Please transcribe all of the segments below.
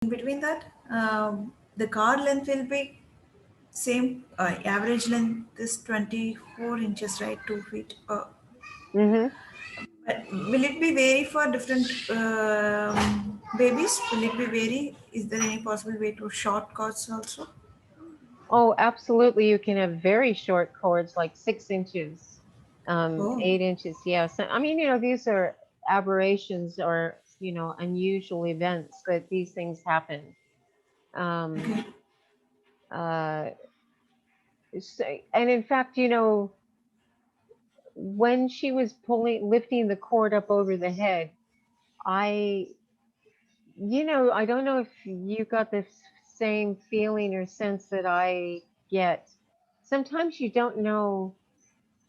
in between that, the cord length will be same. Average length is 24 inches, right? 2 feet. Mm-hmm. But will it be vary for different babies? Will it be vary? Is there any possible way to short cords also? Oh, absolutely. You can have very short cords, like 6 inches, Oh, 8 inches. Yeah. So, I mean, these are aberrations or, unusual events, but these things happen. Um, okay. uh, so, and in fact, when she was lifting the cord up over the head, I, I don't know if you got the same feeling or sense that I get. Sometimes you don't know,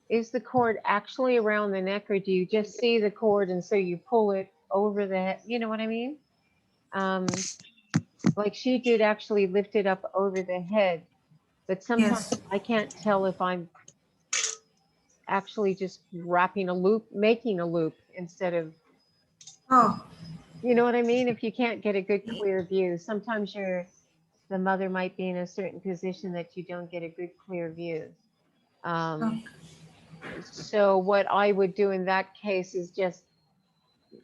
is the cord actually around the neck, or do you just see the cord and so you pull it over the head? You know what I mean? Um, like she did actually lift it up over the head, but sometimes Yes. I can't tell if I'm actually just wrapping a loop, making a loop instead of, Oh, you know what I mean? If you can't get a good clear view, sometimes the mother might be in a certain position that you don't get a good clear view. oh, Um, so what I would do in that case is just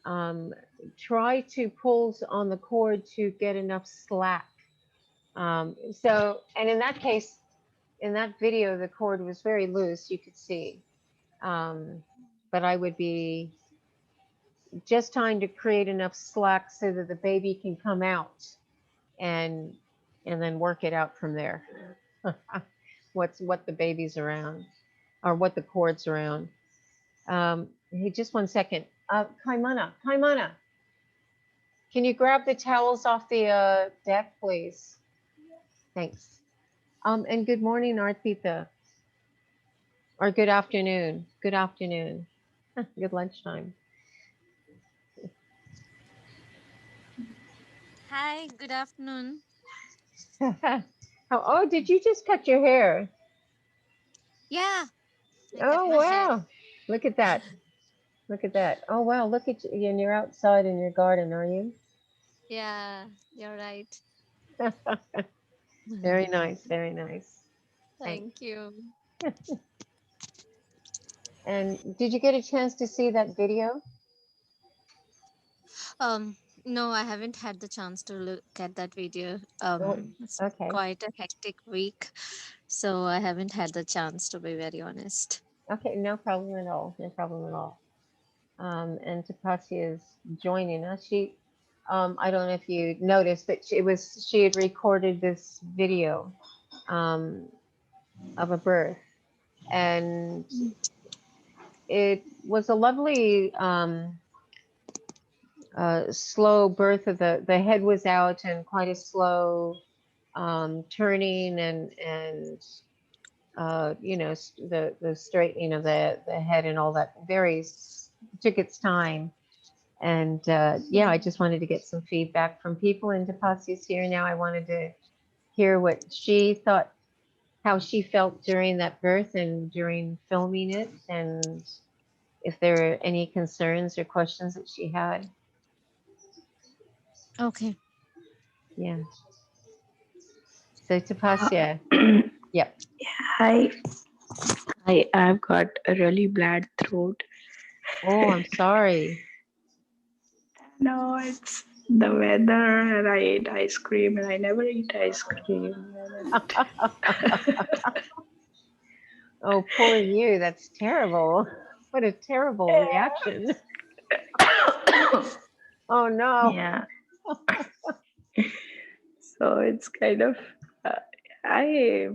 um, try to pull on the cord to get enough slack. And in that case, in that video, the cord was very loose, you could see. Um, but I would be just trying to create enough slack so that the baby can come out and and then work it out from there. What the baby's around or what the cord's around. Hey, just 1 second. Kaimana, can you grab the towels off the deck, please? Thanks. And good morning, Artita, or good afternoon. Good afternoon. Good lunchtime. Hi, good afternoon. Oh, did you just cut your hair? Yeah, I cut Oh, my hair. wow. Look at that. Look at that. Oh, wow. Look at you. And you're outside in your garden, are you? Yeah, you're right. Very nice. Very nice. Thanks. Thank you. And did you get a chance to see that video? Um, no, I haven't had the chance to look at that video. Oh, It's okay. quite a hectic week, so I haven't had the chance to be very honest. Okay. No problem at all. No problem at all. And Tapasya is joining us. I don't know if you noticed, but she had recorded this video um, of a birth, and it was a lovely slow birth. Of the head was out and quite a slow turning and the straightening of the head and all that took its time. And yeah, I just wanted to get some feedback from people. And Tapasi's here now. I wanted to hear what she thought, how she felt during that birth and during filming it, and if there were any concerns or questions that she had. Okay. Yeah. So Uh, Tapasia, yep. I I've got a really bad throat. Oh, I'm sorry. No, it's the weather, and I ate ice cream, and I never eat ice cream. Oh, poor you. That's terrible. What a terrible reaction. Oh no. Yeah, so it's kind of uh, I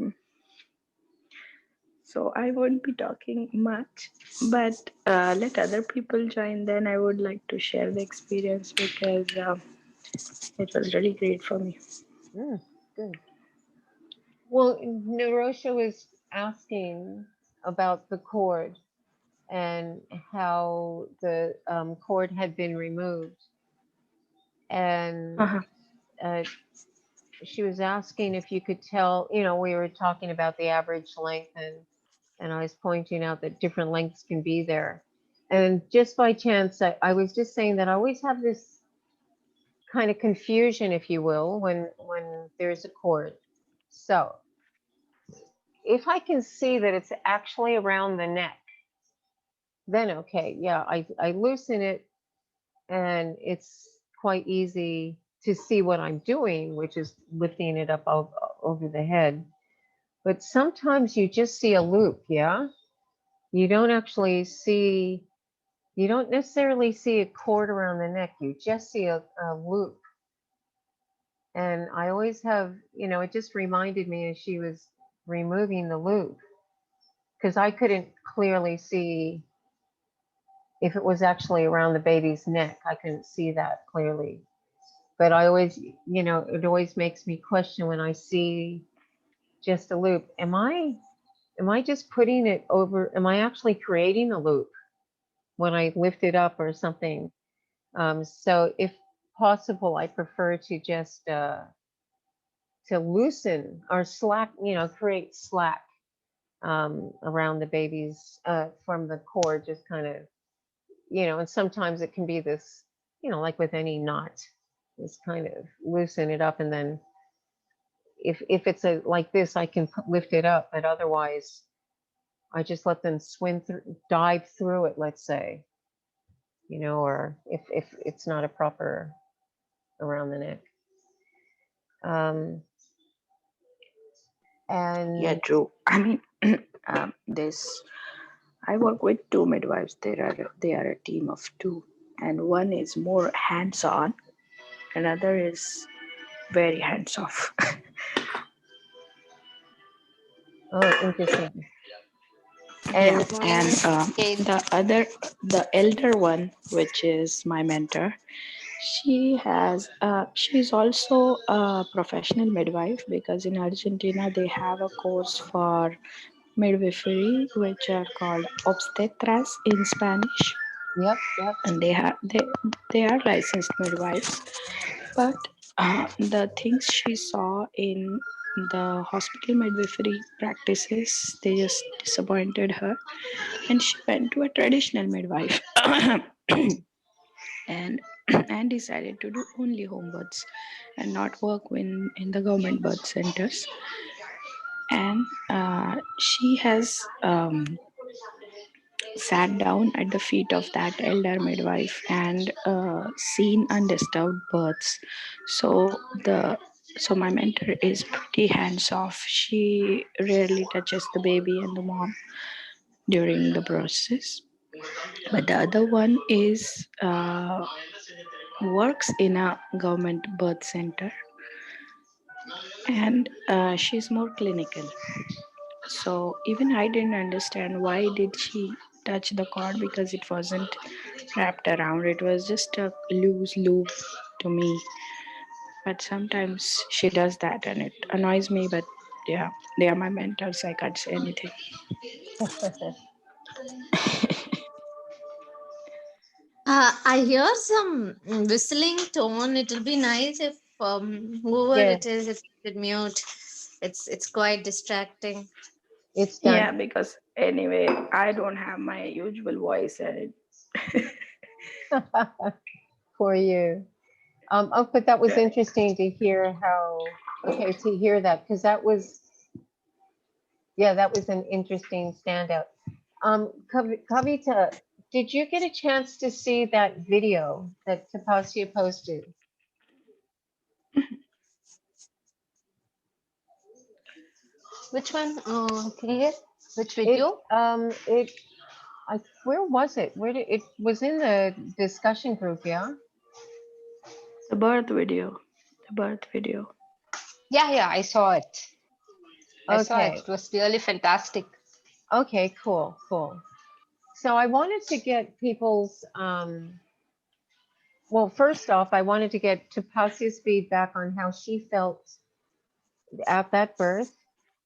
so I won't be talking much, but let other people join. Then I would like to share the experience because it was really great for me. Mm, good. Well, Narosha was asking about the cord and how the cord had been removed. And Uh-huh. uh, she was asking if you could tell, we were talking about the average length, and I was pointing out that different lengths can be there. And just by chance, I was just saying that I always have this kind of confusion, if you will, when there's a cord. So if I can see that it's actually around the neck, then okay, yeah, I loosen it and it's quite easy to see what I'm doing, which is lifting it up over the head. But sometimes you just see a loop, yeah? You don't actually see, you don't necessarily see a cord around the neck, you just see a loop. And I always have, it just reminded me as she was removing the loop, because I couldn't clearly see if it was actually around the baby's neck. I couldn't see that clearly. But I always, it always makes me question when I see just a loop. Am I just putting it over? Am I actually creating a loop when I lift it up or something? So if possible, I prefer to just to loosen or slack, create slack around the baby's from the cord, just kind of, and sometimes it can be this, like with any knot, just kind of loosen it up, and then if it's a like this, I can lift it up, but otherwise I just let them swim through, dive through it, let's say, or if it's not a proper around the neck. Yeah, And true. I mean, this. I work with two midwives. They are a team of two, and one is more hands-on, another is very hands-off. oh, interesting. Yeah, And and Okay. the elder one, which is my mentor, she's also a professional midwife because in Argentina they have a course for midwifery, which are called obstetras in Spanish, yep, yep. and they are licensed midwives. But the things she saw in the hospital midwifery practices, they just disappointed her, and she went to a traditional midwife and and decided to do only home births and not work in the government birth centers. And she has sat down at the feet of that elder midwife and seen undisturbed births. So my mentor is pretty hands off. She rarely touches the baby and the mom during the process. But the other one is works in a government birth center, and she's more clinical. So even I didn't understand why did she touch the cord, because it wasn't wrapped around. It was just a loose loop to me. But sometimes she does that and it annoys me. But yeah, they are my mentors. I can't say anything. I hear some whistling tone. It will be nice if whoever Yeah, it is, if you could mute. It's quite distracting. it's Yeah, done. because anyway, I don't have my usual voice and it. For you. Oh, but that was interesting to hear how, okay, to hear that, because that was, yeah, that was an interesting standout. Kavita, did you get a chance to see that video that Tapasya posted? Which one? Clear? Which It, video? where was it? Where did, it was in the discussion group, yeah? The birth video. The birth video. Yeah, yeah, I saw it. I saw it. Okay, It was really fantastic. okay, cool, cool. So I wanted to get people's, well, first off, I wanted to get Tapasia's feedback on how she felt at that birth.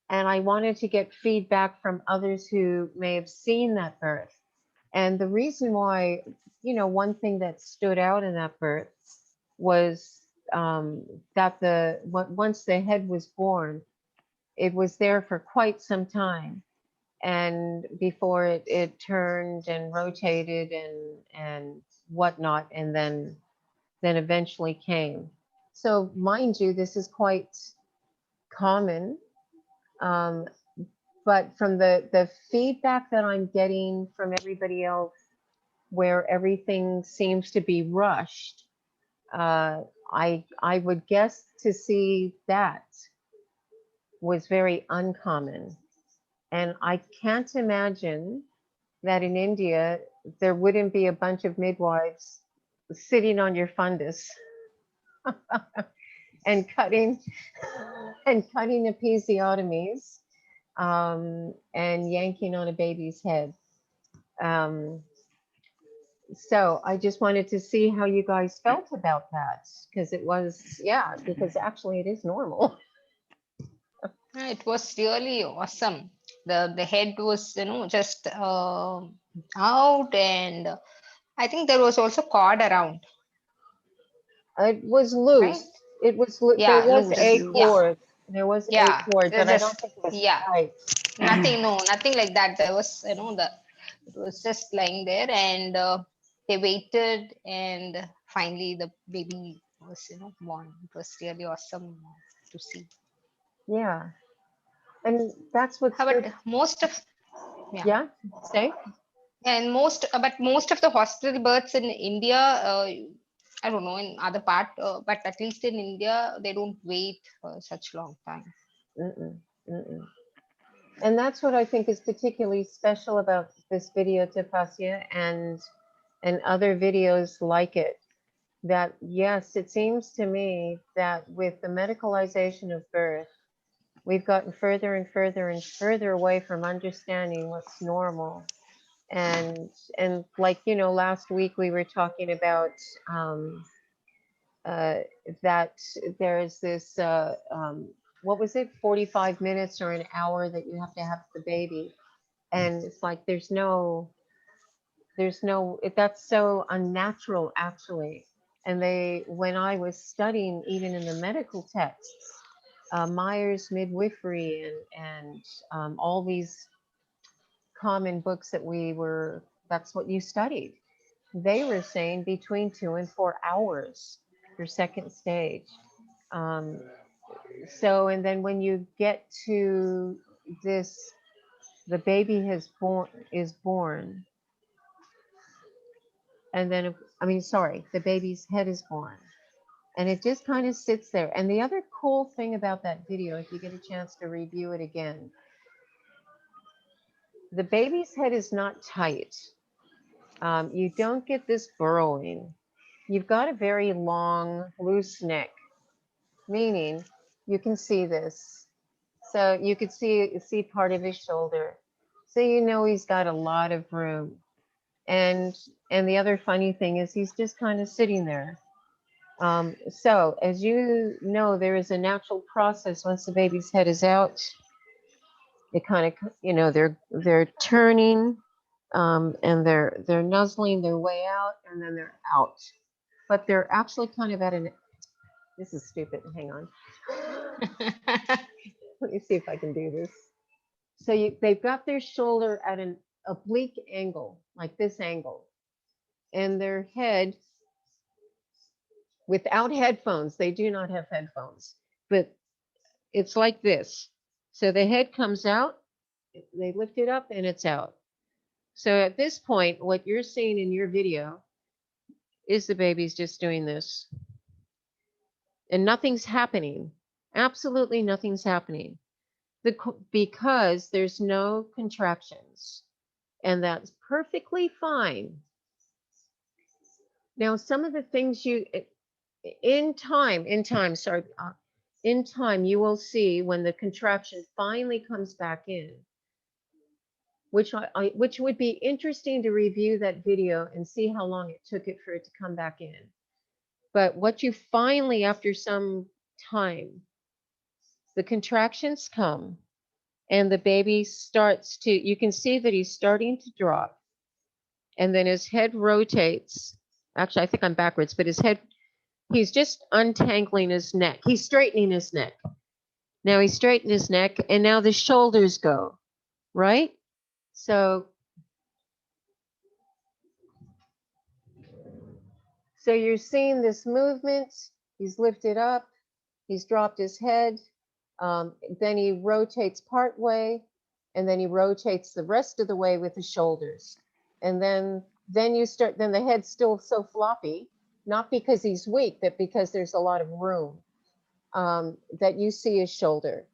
And I wanted to get feedback from others who may have seen that birth. And the reason why, one thing that stood out in that birth was that once the head was born, it was there for quite some time. And before it turned and rotated and whatnot, and then then eventually came. So mind you, this is quite common. Um, but from the feedback that I'm getting from everybody else, where everything seems to be rushed, I would guess to see that was very uncommon. And I can't imagine that in India there wouldn't be a bunch of midwives sitting on your fundus and cutting episiotomies, and yanking on a baby's head. Um, so I just wanted to see how you guys felt about that, because it was, yeah, because actually it is normal. It was really awesome. The head was, just out, and I think there was also cord around, It was right? loose. There Yeah, was loose. a Yeah, cord. There was a yeah. cord, They're but I don't just, think it was yeah. tight. Nothing, no, nothing like that. There was, it was just lying there, and they waited, and finally the baby was, born. It was really awesome to see. Yeah, and that's what's But good. most of, yeah, Yeah, say. and but most of the hospital births in India, I don't know in other part, but at least in India, they don't wait for such long time. Mm-mm, mm-mm. And that's what I think is particularly special about this video, Tapasya, and other videos like it. That yes, it seems to me that with the medicalization of birth, we've gotten further and further and further away from understanding what's normal. And like, last week we were talking about uh, that there's this what was it, 45 minutes or an hour that you have to have the baby, and it's like that's so unnatural actually. And when I was studying even in the medical texts, Myers midwifery and all these common books that's what you studied, they were saying between 2 and 4 hours for second stage. um, so and then when you get to this, the baby is born, and then, I mean, sorry, the baby's head is born, and it just kind of sits there. And the other cool thing about that video, if you get a chance to review it again, the baby's head is not tight. You don't get this burrowing. You've got a very long, loose neck, meaning you can see this. So you could see part of his shoulder. So he's got a lot of room. And the other funny thing is he's just kind of sitting there. So as you know, there is a natural process once the baby's head is out. It kind of, they're turning, and they're nuzzling their way out, and then they're out. But they're actually kind of at an. This is stupid. Hang on. Let me see if I can do this. So they've got their shoulder at an oblique angle, like this angle, and their head without headphones. They do not have headphones, but it's like this. So the head comes out, they lift it up, and it's out. So at this point, what you're seeing in your video is the baby's just doing this, and nothing's happening. Absolutely nothing's happening. Because there's no contractions, and that's perfectly fine. Now, some of the things in time, you will see when the contraction finally comes back in, which which would be interesting to review that video and see how long it took it for it to come back in. But what you finally, after some time, the contractions come, and the baby starts to, you can see that he's starting to drop, and then his head rotates. Actually, I think I'm backwards, but he's just untangling his neck. He's straightening his neck. Now he's straightened his neck, and now the shoulders go, right? So So you're seeing this movement. He's lifted up. He's dropped his head. Then he rotates part way, and then he rotates the rest of the way with his shoulders. And then you start. Then the head's still so floppy, not because he's weak, but because there's a lot of room that you see his shoulder.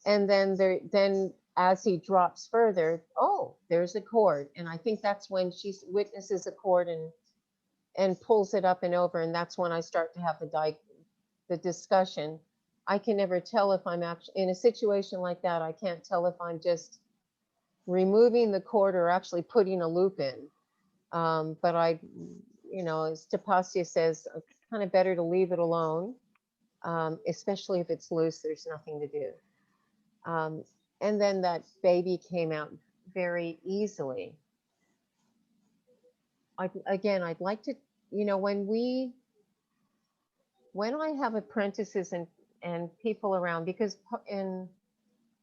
And then as he drops further, oh, there's a cord, and I think that's when she witnesses a cord and pulls it up and over, and that's when I start to have the discussion. I can never tell if I'm actually in a situation like that. I can't tell if I'm just removing the cord or actually putting a loop in. But as Tapasya says, kind of better to leave it alone, especially if it's loose. There's nothing to do. And then that baby came out very easily. I'd like to, when I have apprentices and people around, because in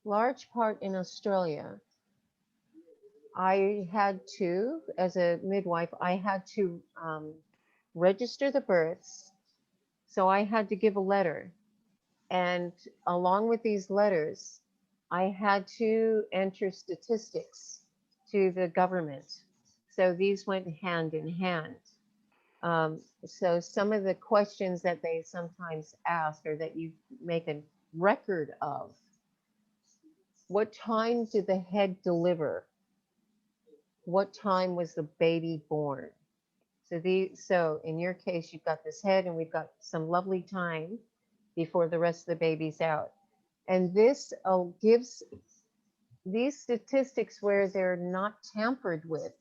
large part in Australia, I had to, as a midwife, I had to register the births. So I had to give a letter. And along with these letters, I had to enter statistics to the government. So these went hand in hand. So some of the questions that they sometimes ask or that you make a record of, what time did the head deliver? What time was the baby born? So in your case, you've got this head and we've got some lovely time before the rest of the baby's out. And this gives these statistics where they're not tampered with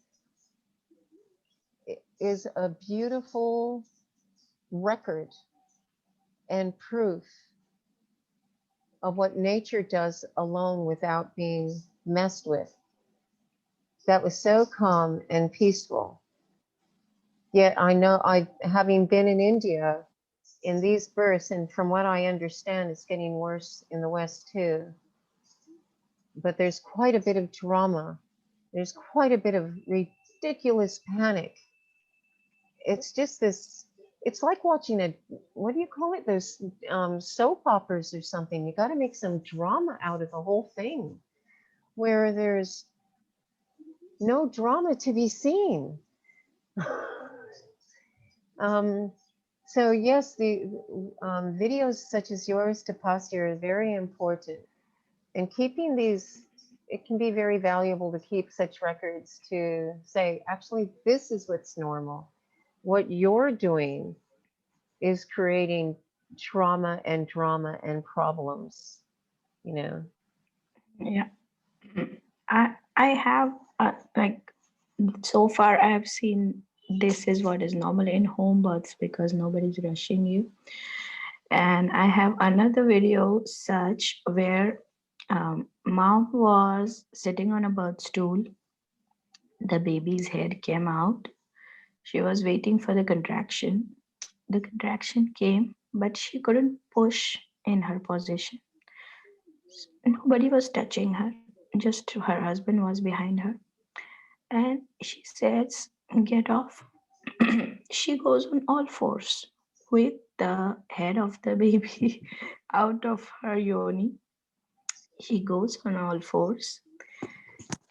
is a beautiful record and proof of what nature does alone without being messed with. That was so calm and peaceful. Yet I know, having been in India in these births, and from what I understand, it's getting worse in the West too. But there's quite a bit of drama. There's quite a bit of ridiculous panic. It's just this, it's like watching what do you call it? Those soap operas or something. You got to make some drama out of the whole thing, where there's no drama to be seen. So yes, the videos such as yours, Tapasya, are very important. And keeping these, it can be very valuable to keep such records to say, actually, this is what's normal. What you're doing is creating trauma and drama and problems, Yeah. I have like so far I have seen this is what is normal in home births because nobody's rushing you. And I have another video such where mom was sitting on a birth stool. The baby's head came out. She was waiting for the contraction. The contraction came, but she couldn't push in her position. Nobody was touching her, just her husband was behind her. And she says, "Get off." She goes on all fours with the head of the baby out of her yoni. She goes on all fours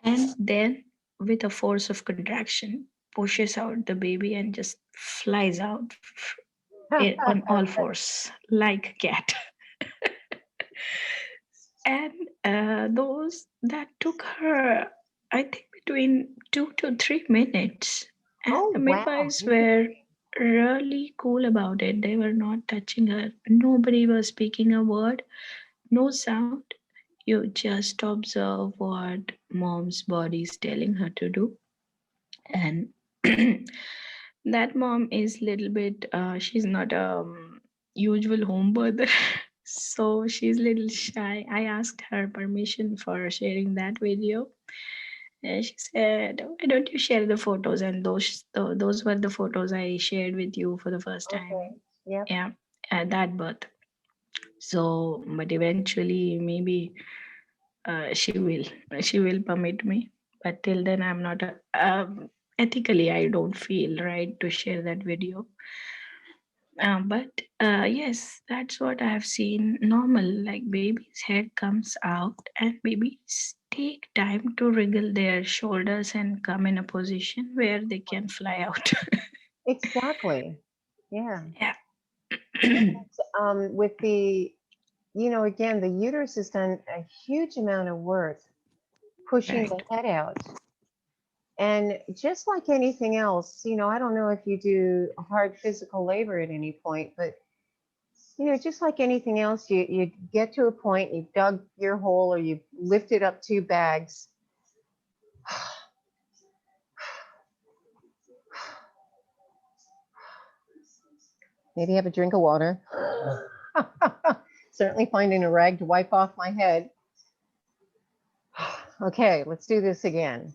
and then, with a force of contraction, pushes out the baby and just flies out on all fours like a cat. And those that took her, I think, between 2 to 3 minutes. And Oh, the wow. midwives were really cool about it. They were not touching her. Nobody was speaking a word, no sound. You just observe what mom's body is telling her to do. And that mom is little bit, she's not a usual home birther. So she's a little shy. I asked her permission for sharing that video. And she said, "Why don't you share the photos?" And those were the photos I shared with you for the first time. Okay. Yep. Yeah, at that birth. So, but eventually, maybe she will permit me. But till then, I'm not ethically. I don't feel right to share that video. But yes, that's what I have seen normal. Like baby's head comes out, and babies take time to wriggle their shoulders and come in a position where they can fly out. Exactly. Yeah. Yeah. With the, again, the uterus has done a huge amount of work pushing the Right. head out. And just like anything else, I don't know if you do hard physical labor at any point, but just like anything else, you get to a point, you've dug your hole or you've lifted up 2 bags. Maybe have a drink of water. Certainly finding a rag to wipe off my head. Okay, let's do this again.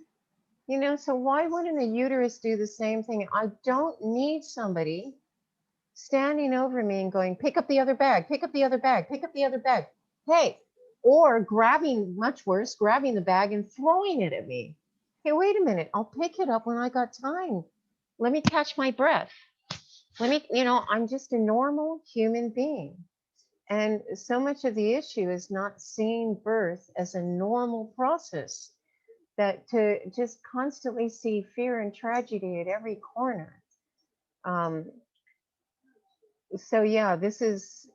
So why wouldn't a uterus do the same thing? I don't need somebody standing over me and going, pick up the other bag, pick up the other bag, pick up the other bag. Hey, or grabbing, much worse, grabbing the bag and throwing it at me. Hey, wait a minute, I'll pick it up when I got time. Let me catch my breath. I'm just a normal human being. And so much of the issue is not seeing birth as a normal process, that to just constantly see fear and tragedy at every corner. Um, so yeah, this is,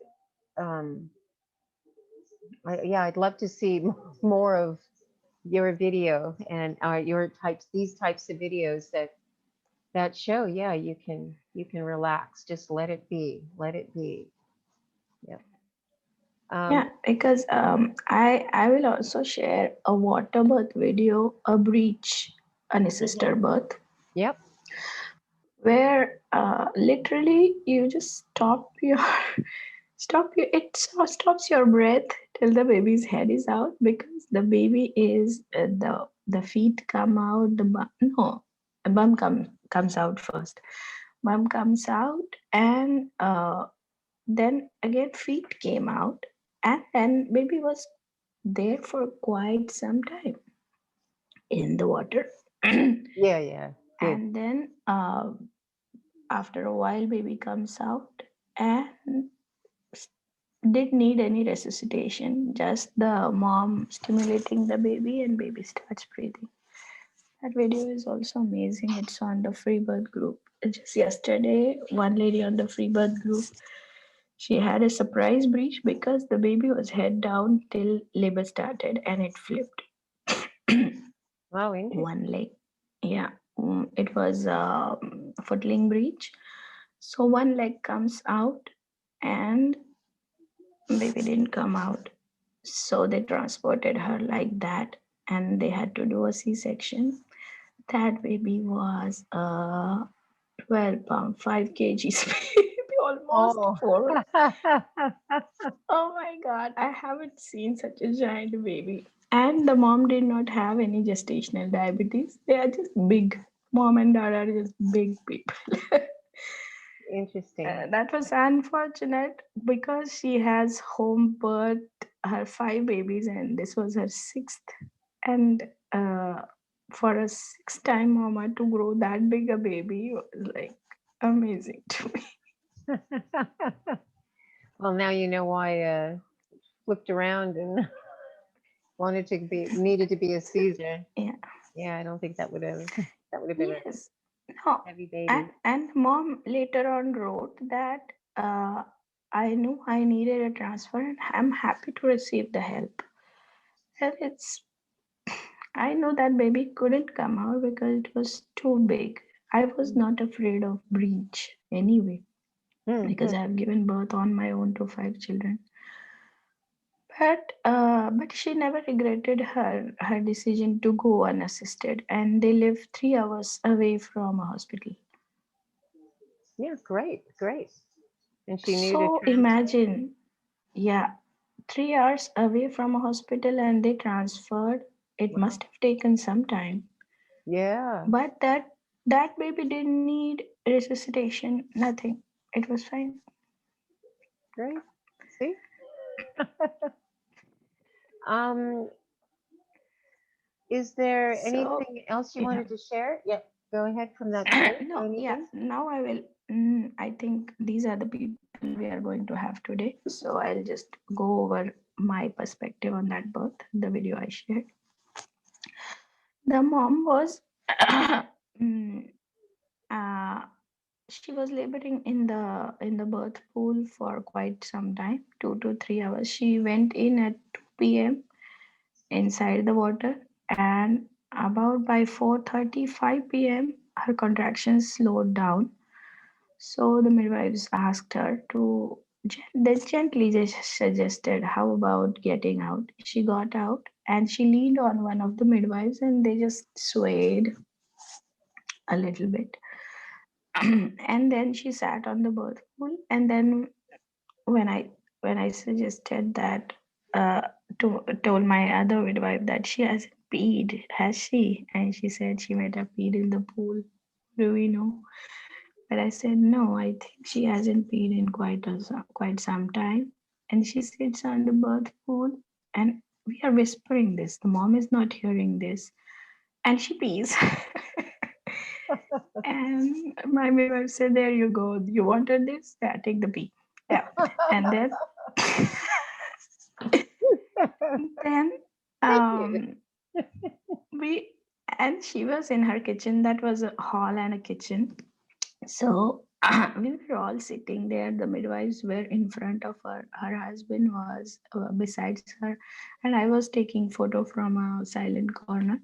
um, I'd love to see more of your video and these types of videos that show, yeah, you can relax, just let it be. Yep. Yeah, because I will also share a water birth video, a breech, an Mhm. assisted birth, Yep. where literally you just stop your stops your breath till the baby's head is out, because the baby is the feet come out, the bum, no, the bum comes out first. Bum comes out, and then again feet came out, and then baby was there for quite some time in the water. And Yeah, yeah. Good. then after a while baby comes out and did need any resuscitation, just the mom stimulating the baby and baby starts breathing. That video is also amazing. It's on the free birth group. Just yesterday one lady on the free birth group, she had a surprise breach because the baby was head down till labor started and it flipped. Wow, interesting. One leg. Yeah, it was a footling breach. So one leg comes out and baby didn't come out. So they transported her like that and they had to do a C section. That baby was a 12-pound, 5 kgs baby, almost Oh. 4. Oh my god, I haven't seen such a giant baby. And the mom did not have any gestational diabetes. They are just big. Mom and dad are just big people. Interesting. That was unfortunate because she has home birthed her 5 babies and this was her sixth. And for a six-time mama to grow that big a baby was like amazing to me. Well, now you know why flipped around and needed to be a Caesar. Yeah. Yeah, I don't think that would have been a Yes. No. heavy And baby. mom later on wrote that I knew I needed a transfer and I'm happy to receive the help. And it's I know that baby couldn't come out because it was too big. I was not afraid of breech anyway because Mm-hmm. I have given birth on my own to 5 children. But she never regretted her decision to go unassisted, and they live 3 hours away from a hospital. Yeah, great, great. And she knew to So transfer. imagine, yeah, 3 hours away from a hospital, and they transferred. It Wow. must have taken some time, Yeah, but that baby didn't need resuscitation. Nothing. It was fine. great. See? Um, is there So anything else you yeah. wanted to share? Yep. Go ahead from that space or No, yeah. anything? Now I will. I think these are the people we are going to have today. So I'll just go over my perspective on that birth, the video I shared. The mom was mm, uh, she was laboring in the birth pool for quite some time, 2 to 3 hours. She went in at 2 p.m. inside the water, and about by 4:35 p.m. her contractions slowed down. So the midwives asked her to, they gently just suggested, how about getting out? She got out and she leaned on one of the midwives and they just swayed a little bit. And then she sat on the birth pool. And then when I suggested that, uh, told my other midwife that she hasn't peed, has she? And she said she might have peed in the pool. Do we know? But I said, no, I think she hasn't peed in quite some time. And she sits on the birth pool, and we are whispering this. The mom is not hearing this, and she pees. And my midwife said, there you go. You wanted this? Yeah, take the pee. Yeah. And then, then Thank we, and she was in her kitchen. That was a hall and a kitchen. So we were all sitting there. The midwives were in front of her. Her husband was besides her, and I was taking photo from a silent corner,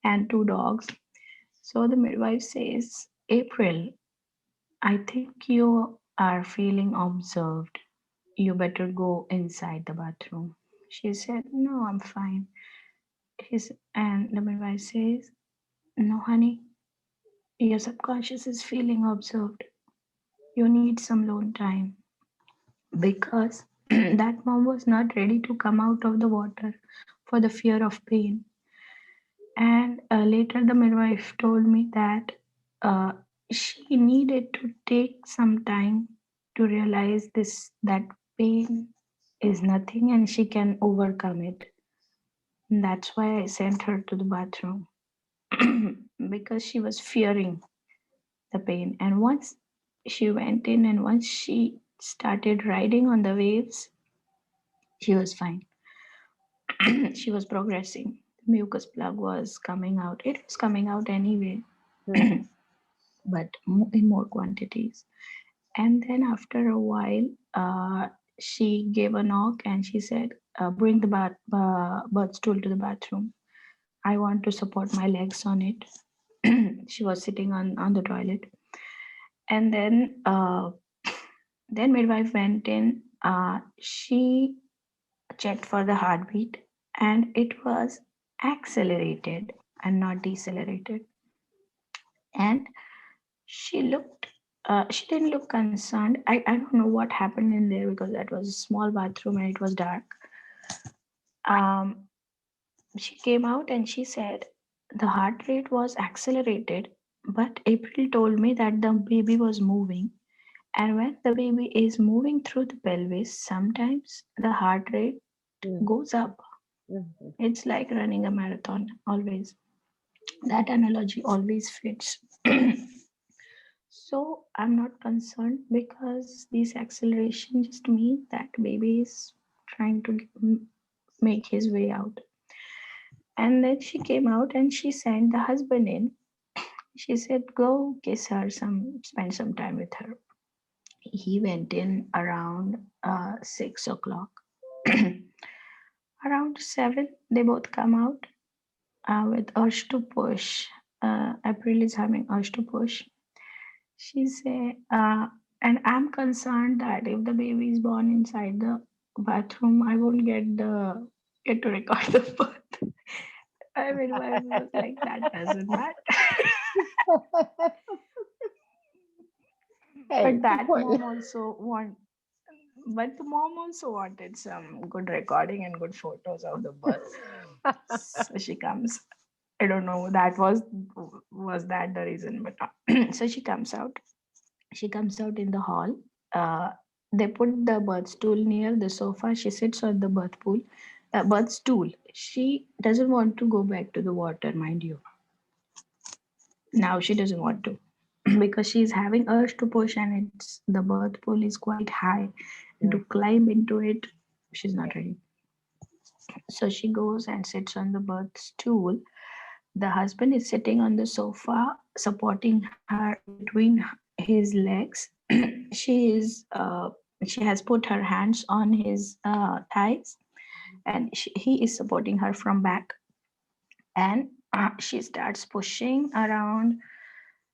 and two dogs. So the midwife says, April, I think you are feeling observed. You better go inside the bathroom. She said, no, I'm fine. And the midwife says, no, honey, your subconscious is feeling observed. You need some alone time, because that mom was not ready to come out of the water for the fear of pain. And later, the midwife told me that uh, she needed to take some time to realize this, that pain is nothing and she can overcome it. And that's why I sent her to the bathroom because she was fearing the pain. And once she went in and once she started riding on the waves, she was fine. She was progressing. The mucus plug was coming out. It was coming out anyway, you. but in more quantities. And then after a while, she gave a knock and she said, bring the birth stool to the bathroom. I want to support my legs on it. She was sitting on the toilet. And then midwife went in. She checked for the heartbeat and it was accelerated and not decelerated. And she looked, she didn't look concerned. I don't know what happened in there because that was a small bathroom and it was dark. Um, she came out and she said the heart rate was accelerated, but April told me that the baby was moving. And when the baby is moving through the pelvis, sometimes the heart rate goes up. It's like running a marathon, always. That analogy always fits. So I'm not concerned because this acceleration just means that baby is trying to make his way out. And then she came out and she sent the husband in. She said, go kiss her, spend some time with her. He went in around 6 o'clock. Around 7, they both come out with urge to push. April is having urge to push. She say, and I'm concerned that if the baby is born inside the bathroom, I won't get to record the birth. I mean, I was like, that doesn't matter. Hey, But that what- mom also want, but the mom also wanted some good recording and good photos of the birth. So she comes. I don't know. That was that the reason, but so she comes out. She comes out in the hall. Uh, they put the birth stool near the sofa. She sits on the birth stool. She doesn't want to go back to the water, mind you. Now she doesn't want to. because she's having urge to push, and it's the birth pool is quite high, and Yeah. to climb into it, she's not Yeah. ready. So she goes and sits on the birth stool. The husband is sitting on the sofa, supporting her between his legs. she is she has put her hands on his thighs, and he is supporting her from back. And she starts pushing around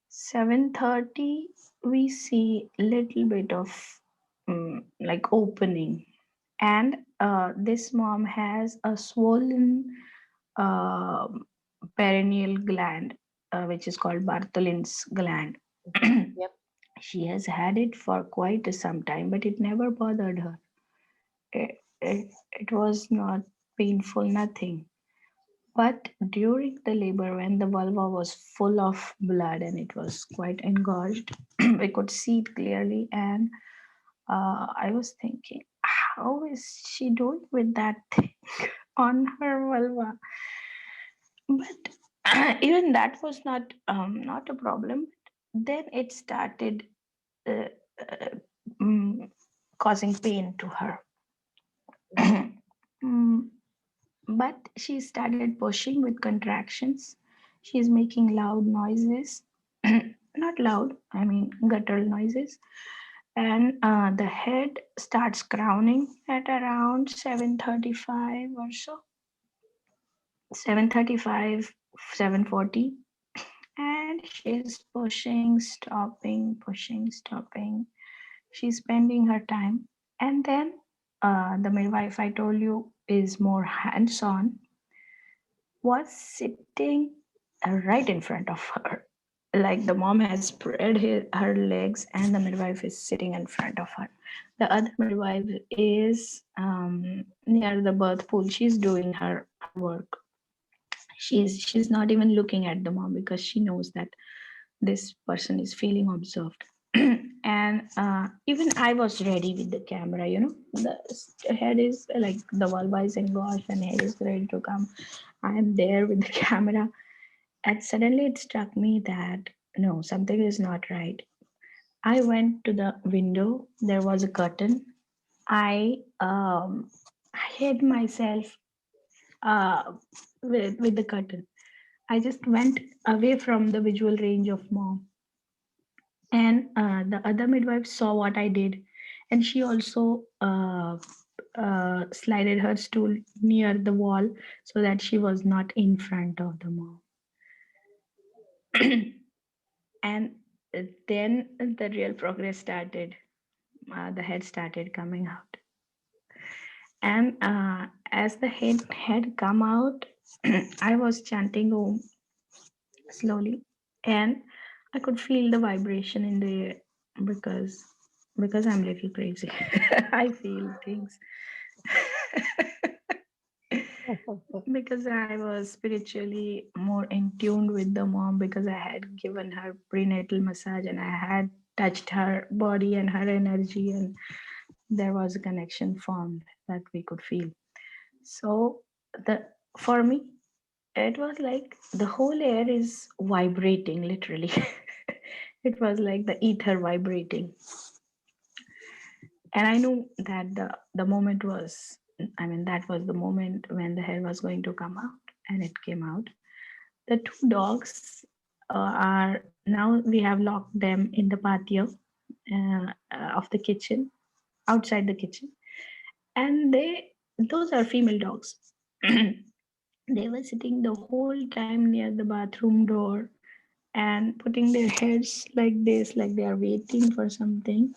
7:30. We see little bit of like opening, and this mom has a swollen uh, perineal gland, which is called Bartholin's gland. Yep. She has had it for quite some time, but it never bothered her. It was not painful, nothing. But during the labor, when the vulva was full of blood and it was quite engorged, we could see it clearly. And I was thinking, how is she doing with that thing on her vulva? But even that was not a problem. Then it started uh, uh, mm, causing pain to her. Mm, but she started pushing with contractions. She's making loud noises. Not loud, I mean guttural noises. And the head starts crowning at around 7:35 or so. 7:35, 7:40. And she's pushing, stopping, pushing, stopping. She's spending her time. And then the midwife I told you is more hands on, was sitting right in front of her. Like the mom has spread her legs, and the midwife is sitting in front of her. The other midwife is near the birth pool. She's doing her work. She's not even looking at the mom because she knows that this person is feeling observed. And even I was ready with the camera, the head is like the vulva is engorged and head is ready to come. I am there with the camera, and suddenly it struck me that no, something is not right. I went to the window. There was a curtain. I hid myself uh, with the curtain. I just went away from the visual range of mom. And the other midwife saw what I did, and she also slided her stool near the wall so that she was not in front of the mom. And then the real progress started. The head started coming out, and as the head had come out, I was chanting Om slowly, and I could feel the vibration in the air because I'm little crazy. I feel things. Because I was spiritually more in tune with the mom, because I had given her prenatal massage and I had touched her body and her energy, and there was a connection formed that we could feel. So the for me, it was like the whole air is vibrating literally. It was like the ether vibrating. And I knew that the moment was, I mean, that was the moment when the hair was going to come out, and it came out. The two dogs are now, we have locked them in the patio of the kitchen, outside the kitchen, and those are female dogs. They were sitting the whole time near the bathroom door and putting their heads like this, like they are waiting for something.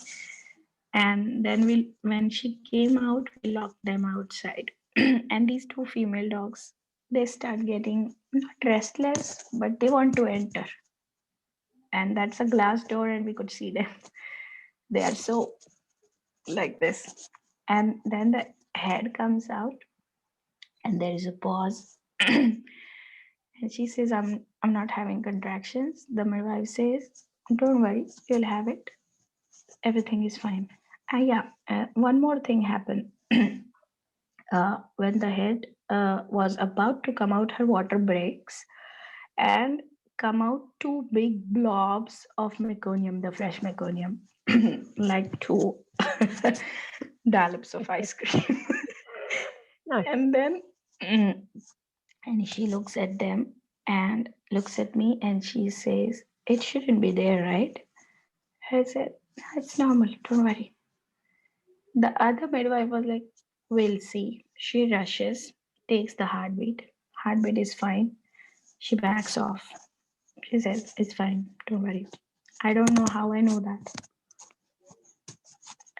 And then when she came out, we locked them outside. And these two female dogs, they start getting not restless, but they want to enter. And that's a glass door, and we could see them. They are so like this. And then the head comes out, and there is a pause. And she says, I'm not having contractions. The midwife says, don't worry, you'll have it. Everything is fine. Yeah, one more thing happened. When the head was about to come out, her water breaks, and come out two big blobs of meconium, the fresh meconium, like two dollops of ice cream. Nice. And then, and she looks at them and looks at me and she says, "It shouldn't be there, right?" I said, "It's normal, don't worry." The other midwife was like, "We'll see." She rushes, takes the heartbeat. Heartbeat is fine. She backs off. She says, "It's fine, don't worry." I don't know how I know that.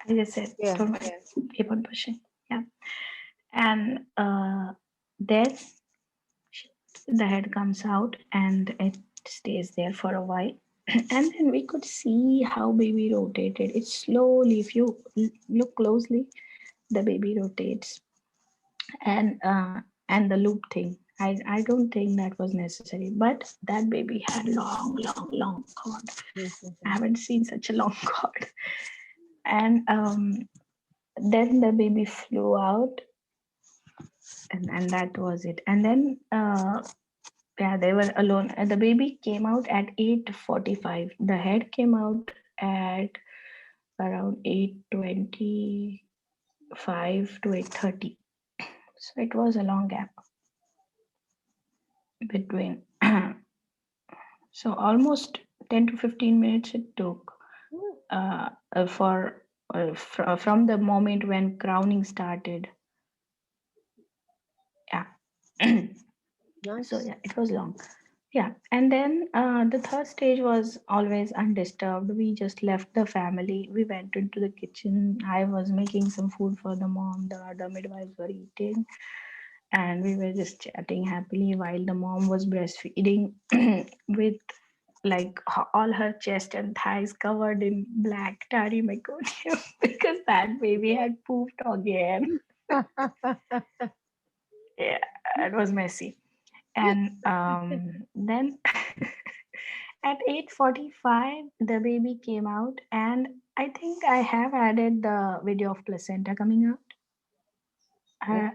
I just said, Yeah. "Don't worry, keep on pushing." Yeah. And then the head comes out and it stays there for a while. And then we could see how baby rotated. It slowly, if you look closely, the baby rotates. And the loop thing, I don't think that was necessary, but that baby had long cord. I Mhm. haven't seen such a long cord. And then the baby flew out, and that was it. And then yeah, they were alone. The baby came out at 8:45. The head came out at around 8:25 to 8:30. So it was a long gap between. So almost 10 to 15 minutes it took for from the moment when crowning started. Yeah. So Nice. yeah, it was long. Yeah, and then the third stage was always undisturbed. We just left the family. We went into the kitchen. I was making some food for the mom. The other midwives were eating, and we were just chatting happily while the mom was breastfeeding with like all her chest and thighs covered in black tarry meconium because that baby had pooped again. Yeah, it was messy. And then at 8:45 the baby came out, and I think I have added the video of placenta coming out. Oh,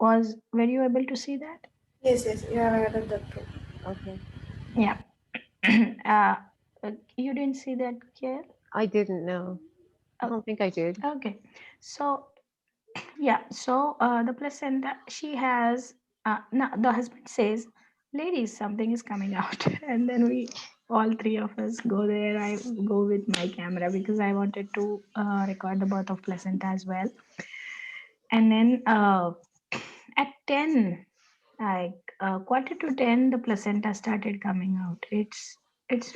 Was Were you able to see that? Yes, yes, you have added that too. okay. Yeah. uh, you didn't see that, Kiel? I didn't know. I Oh, don't think I did. okay. So yeah, so the placenta, she has, no, the husband says, "Ladies, something is coming out." And then all three of us go there. I go with my camera because I wanted to record the birth of placenta as well. And then at 10, like quarter to 10, the placenta started coming out. It's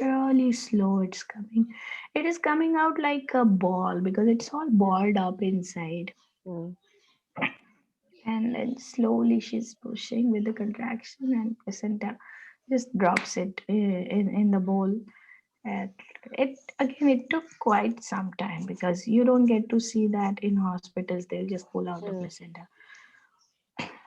really slow. It's coming. It is coming out like a ball because it's all balled up inside. Mm. And then slowly she's pushing with the contraction, and placenta just drops it in the bowl. And it again, it took quite some time because you don't get to see that in hospitals. They'll just pull out the Mm. placenta.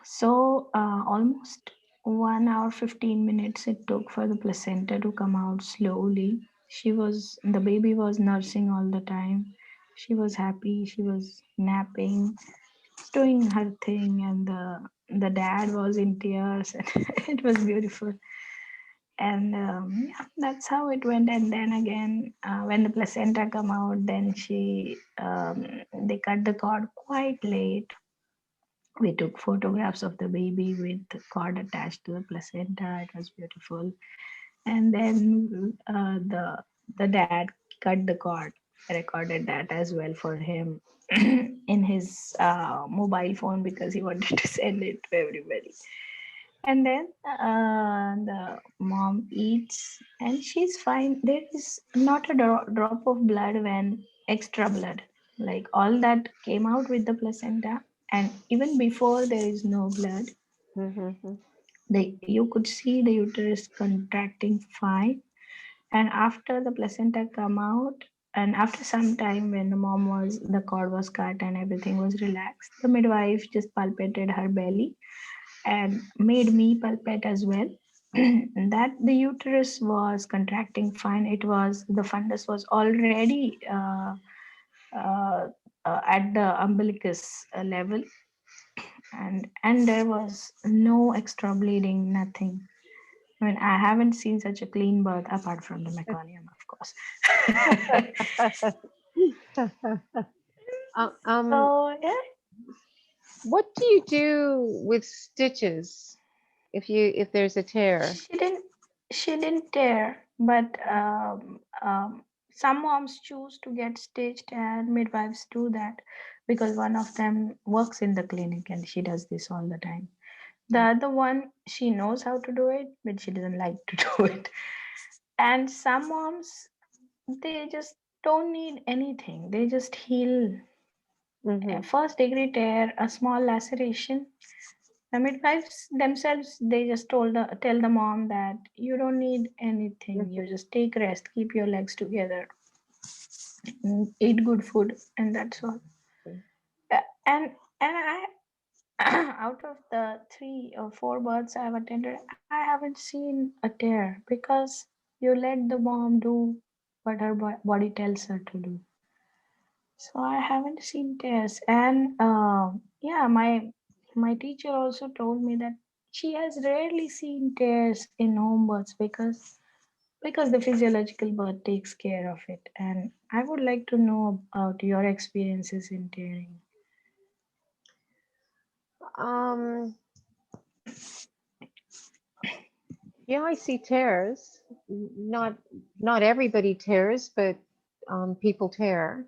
So almost 1 hour 15 minutes it took for the placenta to come out slowly. The baby was nursing all the time. She was happy. She was napping, doing her thing, and the dad was in tears. And it was beautiful. And yeah, that's how it went. And then again, when the placenta come out, then they cut the cord quite late. We took photographs of the baby with the cord attached to the placenta. It was beautiful. And then the dad cut the cord. I recorded that as well for him in his mobile phone because he wanted to send it to everybody. And then the mom eats and she's fine. There is not a drop of blood when extra blood. Like all that came out with the placenta, and even before there is no blood. Mm-hmm. You could see the uterus contracting fine, and after the placenta come out, and after some time when the cord was cut and everything was relaxed, the midwife just palpated her belly and made me palpate as well. That the uterus was contracting fine. It was the fundus was already uh, at the umbilicus level, and there was no extra bleeding, nothing. I mean, I haven't seen such a clean birth apart from the meconium, of course. Uh, um, So yeah, what do you do with stitches if there's a tear? she didn't dare, but some moms choose to get stitched, and midwives do that because one of them works in the clinic and she does this all the time. The other one, she knows how to do it, but she doesn't like to do it. And some moms, they just don't need anything. They just heal a Mm-hmm. first degree tear, a small laceration. The midwives themselves, they just tell the mom that you don't need anything. You Mm-hmm. just take rest, keep your legs together, eat good food, and that's all. And I out of the 3 or 4 births I've attended, I haven't seen a tear because you let the mom do what her body tells her to do. So I haven't seen tears, and yeah, my teacher also told me that she has rarely seen tears in home births because the physiological birth takes care of it. And I would like to know about your experiences in tearing. Um, yeah, I see tears. Not everybody tears, but people tear.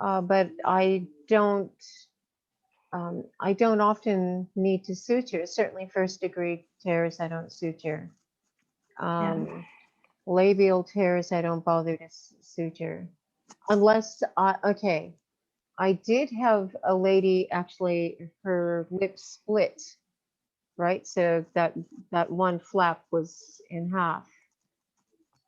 But I don't often need to suture. Certainly, first degree tears, I don't suture. Yeah, Labial tears, I don't bother to suture. Unless, okay, I did have a lady actually, her lip split, right? So that one flap was in half.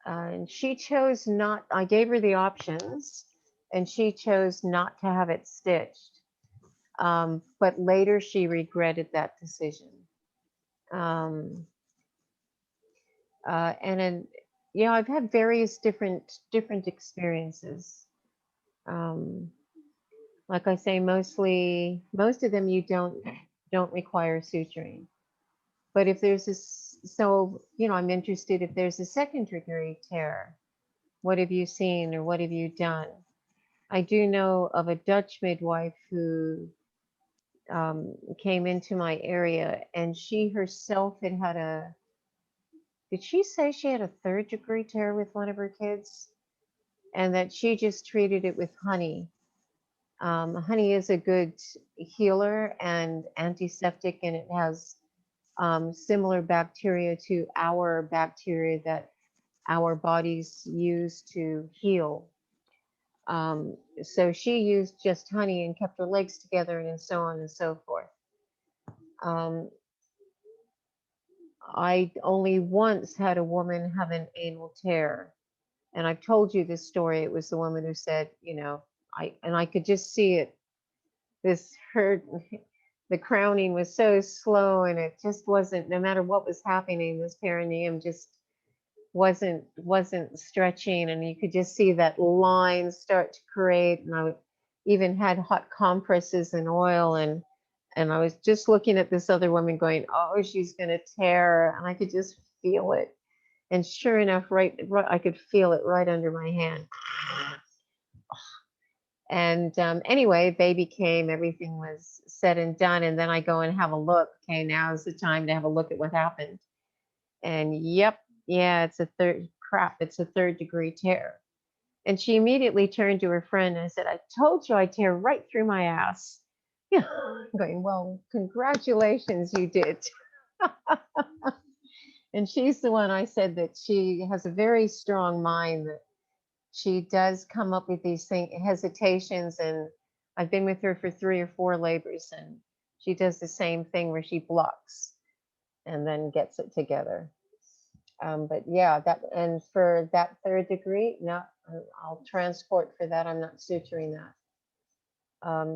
And she chose not, I gave her the options, and she chose not to have it stitched. But later she regretted that decision. Um, and then, I've had various different experiences. Um, like I say, most of them you don't require suturing. But if there's this, so I'm interested if there's a second degree tear. What have you seen or what have you done? I do know of a Dutch midwife who came into my area, and she herself had did she say she had a third degree tear with one of her kids? And that she just treated it with honey. Honey is a good healer and antiseptic, and it has similar bacteria to our bacteria that our bodies use to heal. So she used just honey and kept her legs together and so on and so forth. Um, I only once had a woman have an anal tear. And I've told you this story. It was the woman who said, I could just see it. This hurt, the crowning was so slow, and it just wasn't, no matter what was happening, this perineum just wasn't stretching, and you could just see that line start to create. And even had hot compresses and oil, and I was just looking at this other woman going, oh, she's gonna tear, and I could just feel it. And sure enough, right I could feel it right under my hand. And anyway, baby came, everything was said and done, and then I go and have a look. Okay, now is the time to have a look at what happened. And yep, yeah, it's a third degree tear. And she immediately turned to her friend and said, I told you I'd tear right through my ass. Yeah, I'm going, well, congratulations, you did. And she's the one I said that she has a very strong mind, that she does come up with these hesitations. And I've been with her for 3 or 4 labors, and she does the same thing where she blocks and then gets it together. But yeah, and for that third degree, not I'll transport for that. I'm not suturing that.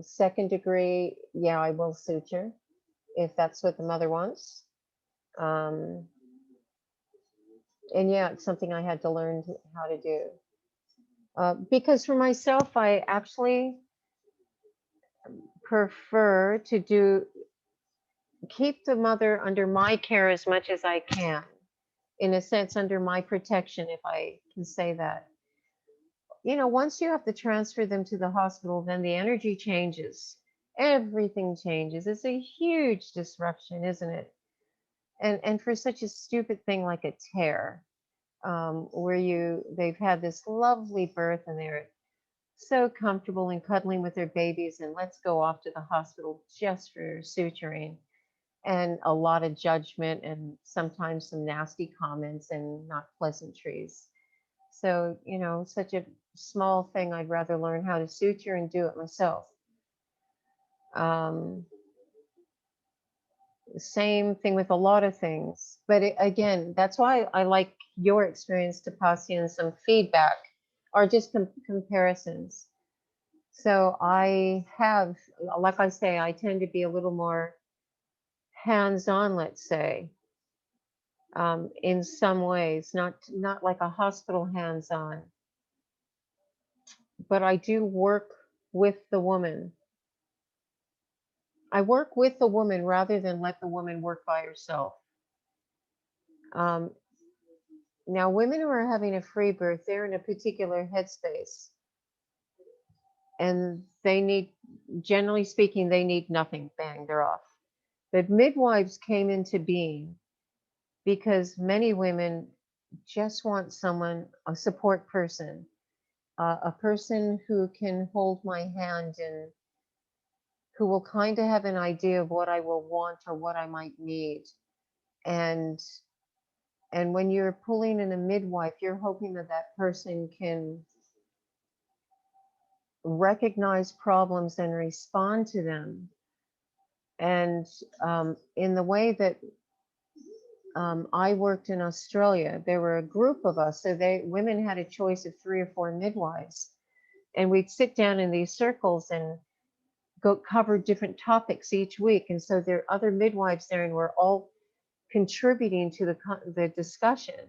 Second degree, yeah, I will suture if that's what the mother wants. Um, and yeah, it's something I had to learn how to do. Because for myself, I actually prefer to keep the mother under my care as much as I can. in a sense, under my protection, if I can say that. You know, once you have to transfer them to the hospital, then the energy changes. Everything changes. It's a huge disruption, isn't it? And for such a stupid thing like a tear, where they've had this lovely birth and they're so comfortable in cuddling with their babies, and let's go off to the hospital just for suturing, and a lot of judgment and sometimes some nasty comments and not pleasantries. So, you know, such a small thing, I'd rather learn how to suture and do it myself. Um, Same thing with a lot of things. But again, that's why I like your experience to pass in some feedback or just comparisons. So I have, like I say, I tend to be a little more hands-on, let's say, in some ways, not like a hospital hands-on, but I do work with the woman. I work with the woman rather than let the woman work by herself. Um, Now, women who are having a free birth, they're in a particular headspace, and they need, generally speaking, they need nothing. Bang, they're off. But midwives came into being because many women just want someone, a support person, a person who can hold my hand and who will kind of have an idea of what I will want or what I might need. And and when you're pulling in a midwife, you're hoping that that person can recognize problems and respond to them. And in the way that I worked in Australia, there were a group of us. So women had a choice of 3 or 4 midwives, and we'd sit down in these circles and go cover different topics each week. And so there are other midwives there, and we're all contributing to the discussion.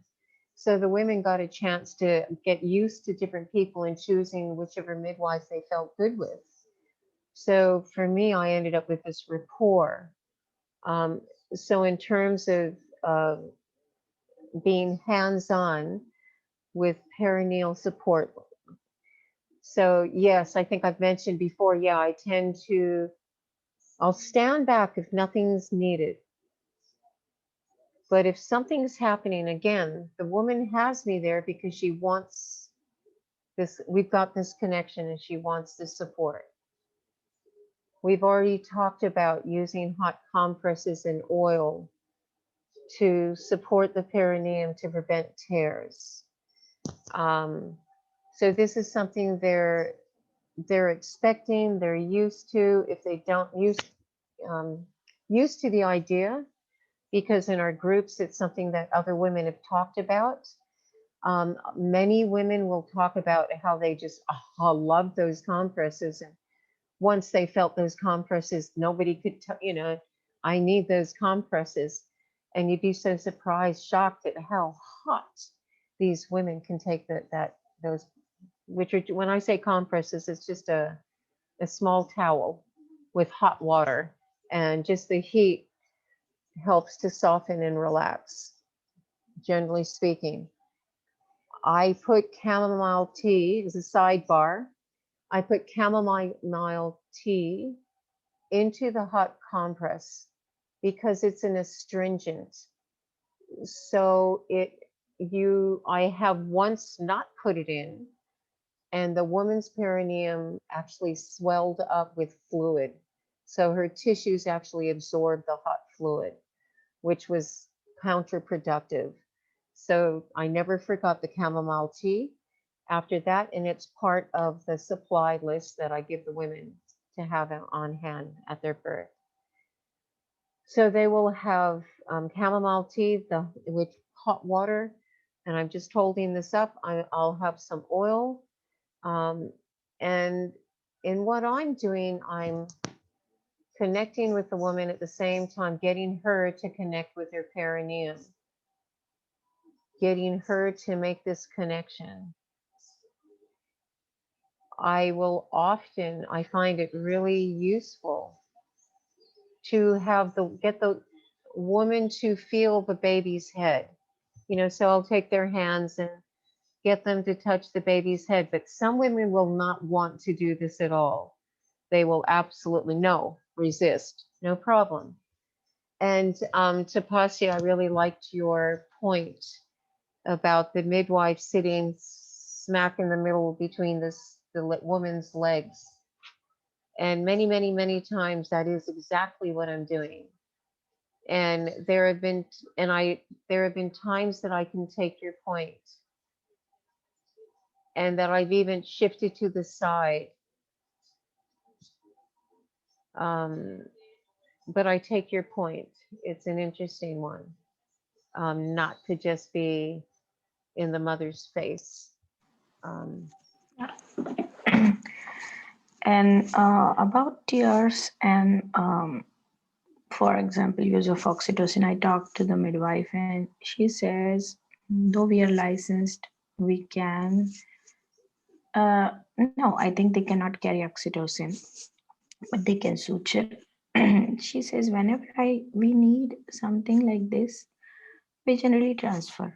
So the women got a chance to get used to different people and choosing whichever midwife they felt good with. So for me, I ended up with this rapport. So in terms of uh, being hands-on with perineal support, so yes, I think I've mentioned before, yeah, I'll stand back if nothing's needed. But if something's happening, again, the woman has me there because she wants this, we've got this connection and she wants this support. We've already talked about using hot compresses and oil to support the perineum to prevent tears. So this is something they're expecting, they're used to. If they don't used to the idea, because in our groups it's something that other women have talked about. Many women will talk about how they just love those compresses, and once they felt those compresses, nobody could, I need those compresses. And you'd be so surprised, shocked at how hot these women can take those, which are, when I say compresses, it's just a small towel with hot water, and just the heat helps to soften and relax, generally speaking. I put chamomile tea as a sidebar. I put chamomile tea into the hot compress because it's an astringent. So I have once not put it in, and the woman's perineum actually swelled up with fluid. So her tissues actually absorbed the hot fluid, which was counterproductive. So I never forgot the chamomile tea after that, and it's part of the supply list that I give the women to have on hand at their birth. So they will have chamomile tea with hot water, and I'm just holding this up. I'll have some oil, and in what I'm doing, I'm connecting with the woman at the same time, getting her to connect with her perineum, getting her to make this connection. I find it really useful to get the woman to feel the baby's head. So I'll take their hands and get them to touch the baby's head. But some women will not want to do this at all. They will absolutely no, resist, no problem. And Tapasya, I really liked your point about the midwife sitting smack in the middle between the woman's legs. And many, many, many times that is exactly what I'm doing. And there have been times that I can take your point, and that I've even shifted to the side. Um, but I take your point. It's an interesting one. Not to just be in the mother's face. Um, And about tears and for example, use of oxytocin, I talked to the midwife and she says, though we are licensed, we can. No, I think they cannot carry oxytocin, but they can suture. She says, whenever we need something like this, we generally transfer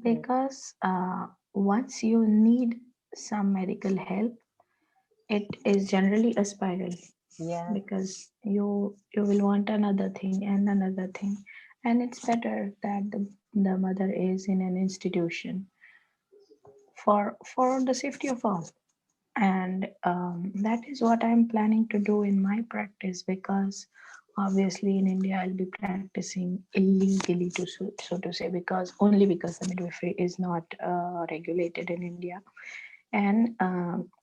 because once you need some medical help, it is generally a spiral yes. because you will want another thing and another thing, and it's better that the mother is in an institution for the safety of all. And that is what I'm planning to do in my practice, because obviously in India I'll be practicing illegally, so to say, because only because the midwifery is not regulated in India. And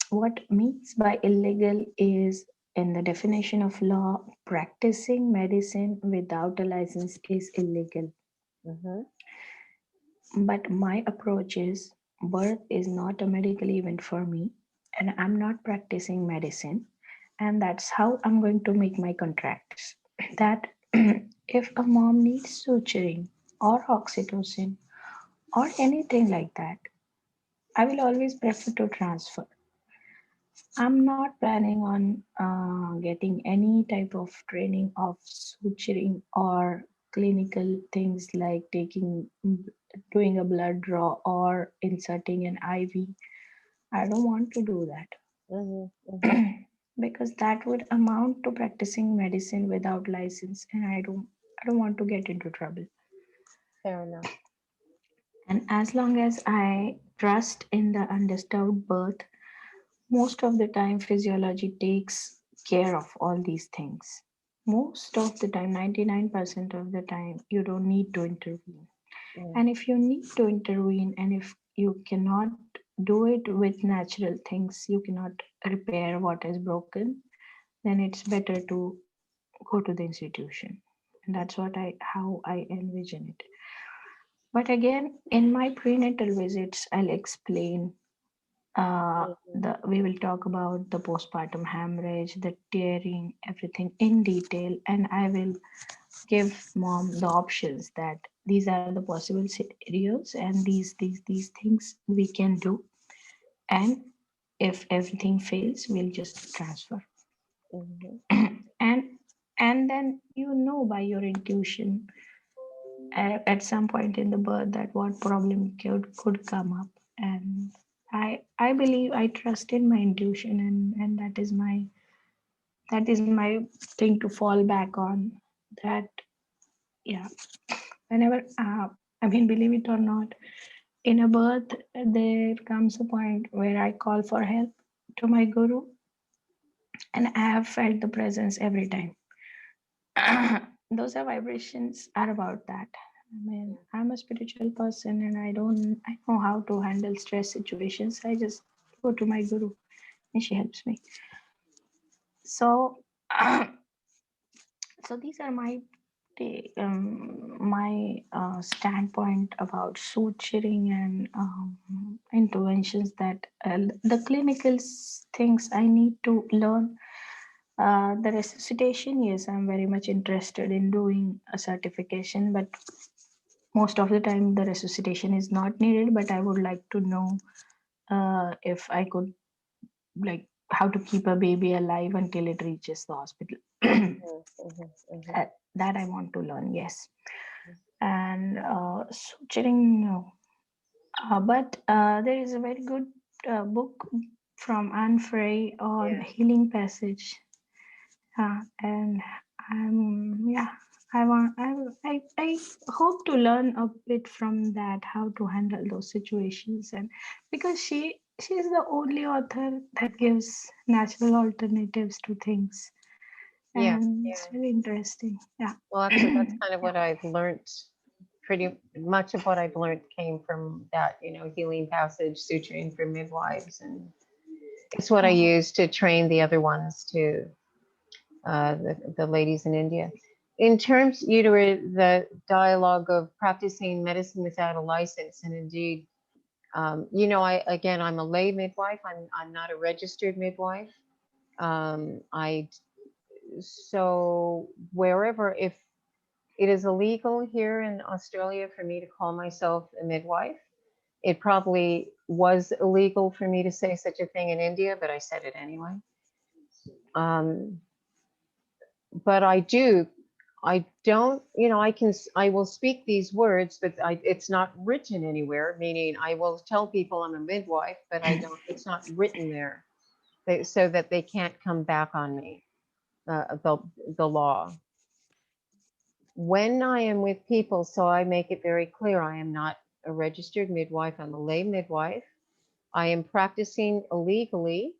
what means by illegal is, in the definition of law, practicing medicine without a license is illegal. Mm-hmm. But my approach is, birth is not a medical event for me, and I'm not practicing medicine. And that's how I'm going to make my contracts. That if a mom needs suturing or oxytocin or anything like that, I will always prefer to transfer. I'm not planning on getting any type of training of suturing or clinical things like doing a blood draw or inserting an IV. I don't want to do Mm-hmm. Mm-hmm. that because that would amount to practicing medicine without license, and I don't want to get into trouble. Fair enough. And as long as I trust in the undisturbed birth, most of the time, physiology takes care of all these things. Most of the time, 99% of the time, you don't need to intervene. Mm. And if you need to intervene, and if you cannot do it with natural things, you cannot repair what is broken, then it's better to go to the institution. And that's how I envision it. But again, in my prenatal visits, I'll explain Mm-hmm. we will talk about the postpartum hemorrhage, the tearing, everything in detail, and I will give mom the options that these are the possible scenarios and these things we can do, and if everything fails, we'll just transfer. Mm-hmm. and and then by your intuition at some point in the birth that what problem could come up, and I believe I trust in my intuition, and that is my thing to fall back on. That, yeah, whenever I mean, believe it or not, in a birth there comes a point where I call for help to my guru, and I have felt the presence every time. Those are vibrations are about that. I mean, I'm a spiritual person, and I know how to handle stress situations. I just go to my guru, and she helps me. So so these are my standpoint about suturing and interventions, that the clinical things I need to learn. The resuscitation, yes, I'm very much interested in doing a certification, but most of the time the resuscitation is not needed. But I would like to know if I could, like, how to keep a baby alive until it reaches the hospital. Mm-hmm. Mm-hmm. That I want to learn, yes. and suturing, no. But there is a very good book from Anne Frey on Yeah. healing passage. And yeah, I hope to learn a bit from that, how to handle those situations. And because she is the only author that gives natural alternatives to things, Yeah. and it's very interesting. Yeah. Well, actually, that's kind of Yeah. what I've learned. Pretty much of what I've learned came from that, healing passage, suturing for midwives, and it's what I Oh, use to train the other ones to the ladies in India. In terms, you know, the dialogue of practicing medicine without a license, and indeed, I'm a lay midwife. I'm not a registered midwife. I so wherever, if it is illegal here in Australia for me to call myself a midwife, it probably was illegal for me to say such a thing in India, but I said it anyway. Um, but I don't, I will speak these words, but it's not written anywhere, meaning I will tell people I'm a midwife, but I don't, it's not written there, so that they can't come back on me, the law. When I am with people, so I make it very clear, I am not a registered midwife, I'm a lay midwife. I am practicing illegally.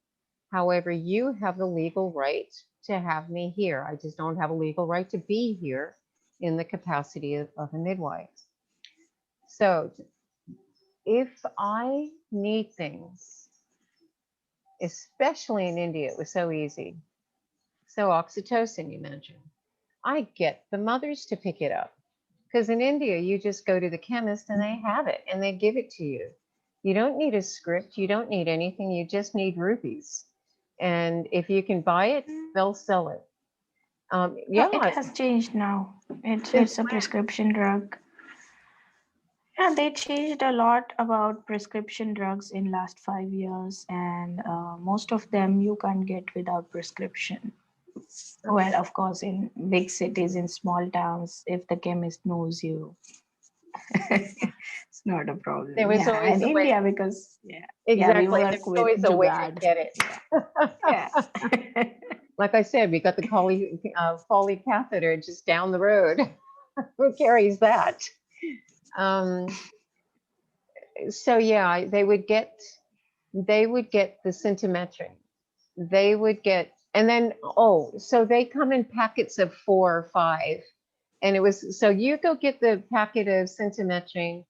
However, you have the legal right to have me here. I just don't have a legal right to be here in the capacity of a midwife. So if I need things, especially in India, it was so easy. So oxytocin, you mentioned. I get the mothers to pick it up. Because in India, you just go to the chemist and they have it and they give it to you. You don't need a script. You don't need anything. You just need rupees. And if you can buy it, they'll sell it. no, it Yeah, has changed now. since It's a when? prescription drug. Yeah, they changed a lot about prescription drugs in last 5 years, and most of them you can't get without prescription. Well, Okay. of course, in big cities, in small towns, if the chemist knows you, it's not a There problem. was Yeah, always and a way. India, because yeah, we Exactly. There work was with always a way to Jugad. get it. Yeah, yeah. Like I said, we got the Foley catheter just down the road. Who carries that? Um, so yeah, they would get the scintimetric. They would get, and then, so they come in packets of 4 or 5. And it was, so you go get the packet of scintimetrine,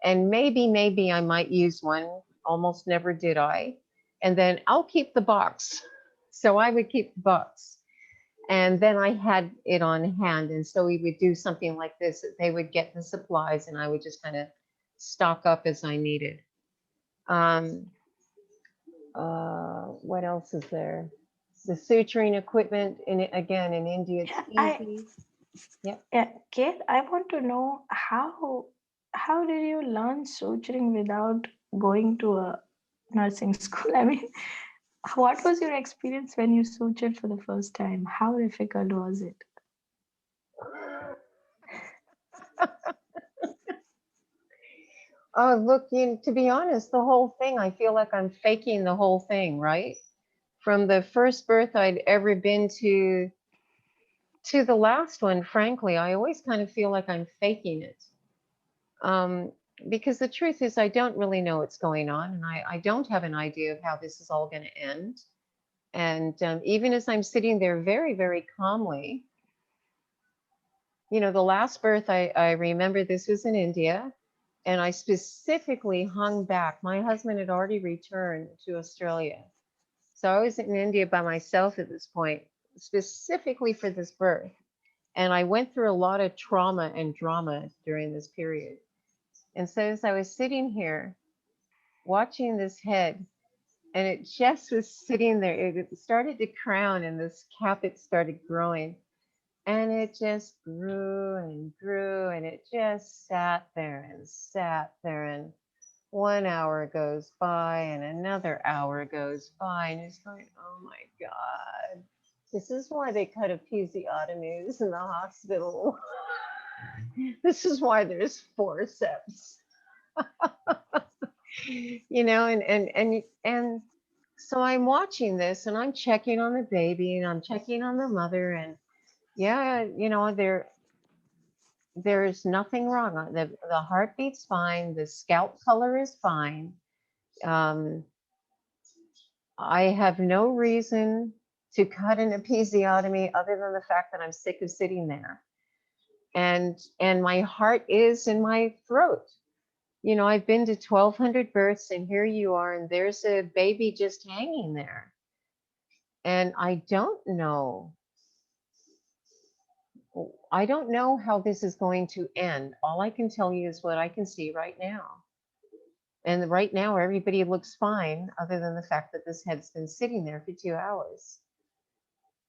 and maybe I might use one. Almost never did I. And then I'll keep the box. So I would keep the box. And then I had it on hand. And so we would do something like this. They would get the supplies and I would just kind of stock up as I needed. Um, what else is there? The suturing equipment, again, in India, it's Yeah, easy. Yep. yeah, Kate, I want to know how did you learn suturing without going to a nursing school? I mean, what was your experience when you sutured for the first time? How difficult was it? Oh, look, to be honest, the whole thing, I feel like I'm faking the whole thing, right? From the first birth I'd ever been to the last one, frankly, I always kind of feel like I'm faking it. Um, because the truth is, I don't really know what's going on, and I don't have an idea of how this is all going to end. And even as I'm sitting there very, very calmly, the last birth, I remember this was in India, and I specifically hung back. My husband had already returned to Australia. So I was in India by myself at this point, specifically for this birth. And I went through a lot of trauma and drama during this period. And so as I was sitting here watching this head, and it just was sitting there, it started to crown, and this caput started growing. And it just grew and grew, and it just sat there and sat there. And 1 hour goes by, and another hour goes by, and it's going, oh my God, this is why they cut episiotomies in the hospital. This is why there's forceps. And so I'm watching this and I'm checking on the baby and I'm checking on the mother, and yeah, there's nothing wrong. The heartbeat's fine, the scalp color is fine. um, I have no reason to cut an episiotomy other than the fact that I'm sick of sitting there, and my heart is in my throat. I've been to 1,200 births, and here you are, and there's a baby just hanging there. And I don't know how this is going to end. All I can tell you is what I can see right now. And right now, everybody looks fine, other than the fact that this head's been sitting there for 2 hours.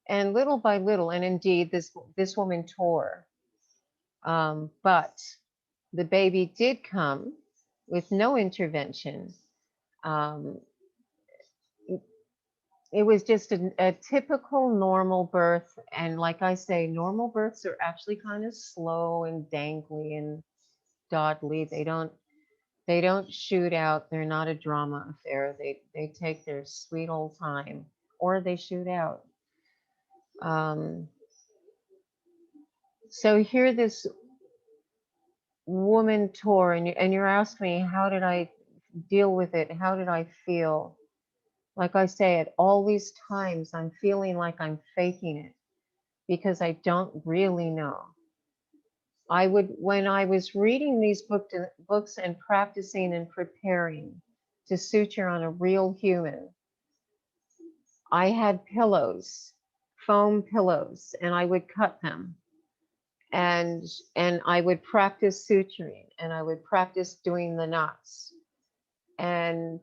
And little by little, and indeed, this woman tore. But the baby did come with no intervention. Um, it was just a typical normal birth. And like I say, normal births are actually kind of slow and dangly and dawdly. They don't shoot out. They're not a drama affair. They take their sweet old time, or they shoot out. So here this woman tore, and you're asking me, how did I deal with it? How did I feel? Like I say, at all these times, I'm feeling like I'm faking it because I don't really know. When I was reading these books and practicing and preparing to suture on a real human, I had pillows, foam pillows, and I would cut them. And I would practice suturing, and I would practice doing the knots. And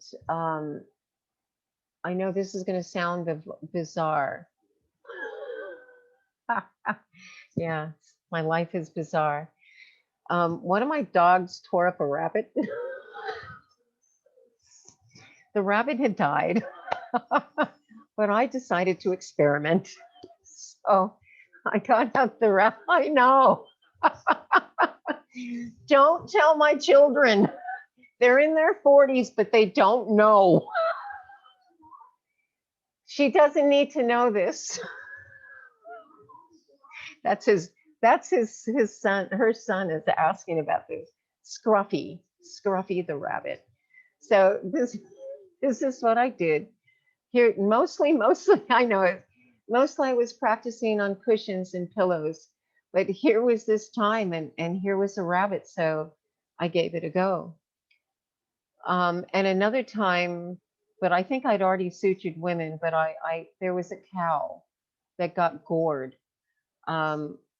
I know this is going to sound bizarre. Yeah, my life is bizarre. One of my dogs tore up a rabbit. The rabbit had died, but I decided to experiment. So I got out the rabbit. I know. Don't tell my children. They're in their 40s, but they don't know. She doesn't need to know this. That's his son. Her son is asking about this. Scruffy the rabbit. So this is what I did here. Mostly I know it. Mostly I was practicing on cushions and pillows, but here was this time, and here was a rabbit, so I gave it a go. And another time, but I think I'd already sutured women, but there was a cow that got gored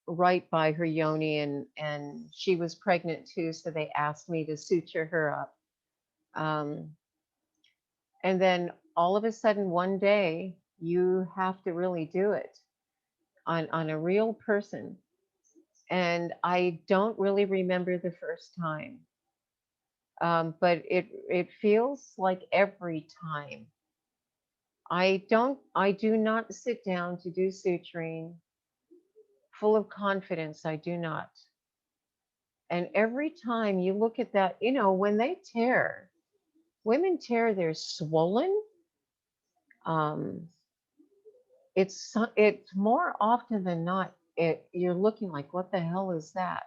right by her yoni, and she was pregnant too, so they asked me to suture her up. And then all of a sudden, one day, you have to really do it on a real person. And I don't really remember the first time, but it feels like every time. I do not sit down to do suturing full of confidence. I do not. And every time you look at that, when they tear, women tear, they're swollen. Um, it's more often than not, you're looking like, what the hell is that?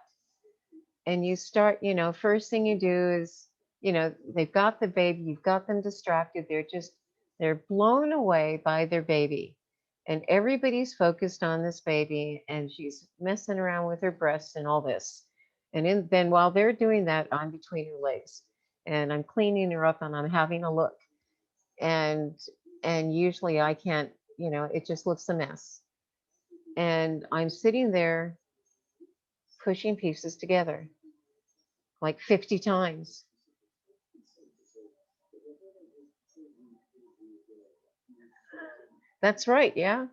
And you start, first thing you do is, they've got the baby, you've got them distracted. They're blown away by their baby. And everybody's focused on this baby, and she's messing around with her breasts and all this. And then while they're doing that, I'm between her legs and I'm cleaning her up and I'm having a look. And usually I can't, it just looks a mess. And I'm sitting there pushing pieces together like 50 times. That's right. Yeah.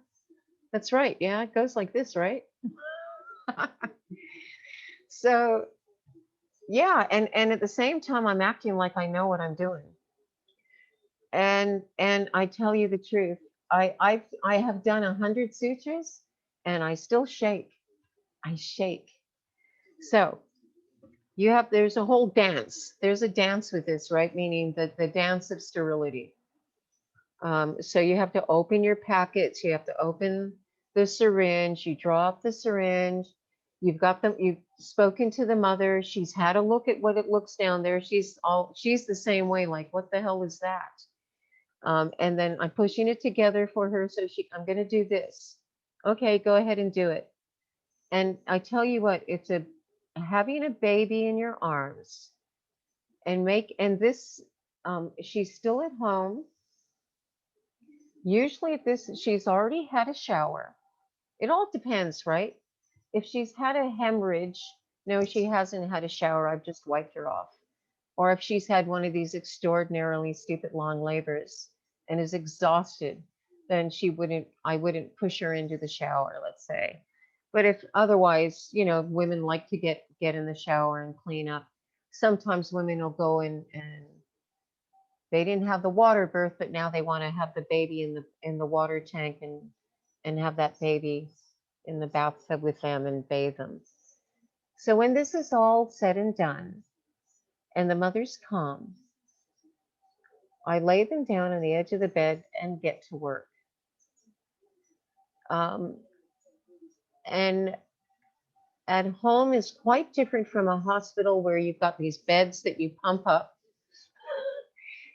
That's right. Yeah. It goes like this, right? So, yeah. And at the same time, I'm acting like I know what I'm doing. And I tell you the truth, I have done 100 sutures and I still shake. I shake. So there's a whole dance. There's a dance with this, right? Meaning the dance of sterility. So you have to open your packets, you have to open the syringe, you draw up the syringe, you've spoken to the mother, she's had a look at what it looks down there. She's the same way, like, what the hell is that? And then I'm pushing it together for her. So I'm going to do this. Okay, go ahead and do it. And I tell you what, having a baby in your arms and this, she's still at home. Usually if she's already had a shower. It all depends, right? If she's had a hemorrhage, no, she hasn't had a shower. I've just wiped her off. Or if she's had one of these extraordinarily stupid long labors and is exhausted, then I wouldn't push her into the shower, let's say. But if otherwise, women like to get in the shower and clean up. Sometimes women will go and they didn't have the water birth, but now they want to have the baby in the water tank and have that baby in the bathtub with them and bathe them. So when this is all said and done, and the mother's calm, I lay them down on the edge of the bed and get to work. And at home is quite different from a hospital where you've got these beds that you pump up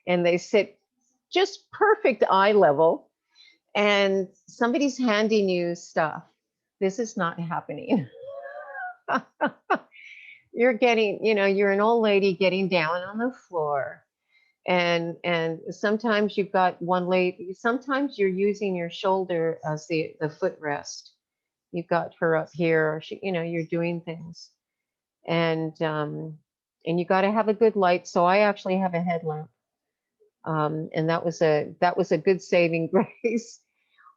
and they sit just perfect eye level and somebody's handing you stuff. This is not happening. You're you're an old lady getting down on the floor. And sometimes you've got one lady, sometimes you're using your shoulder as the footrest. You've got her up here, or you're doing things. And you got to have a good light. So I actually have a headlamp. And that was a good saving grace.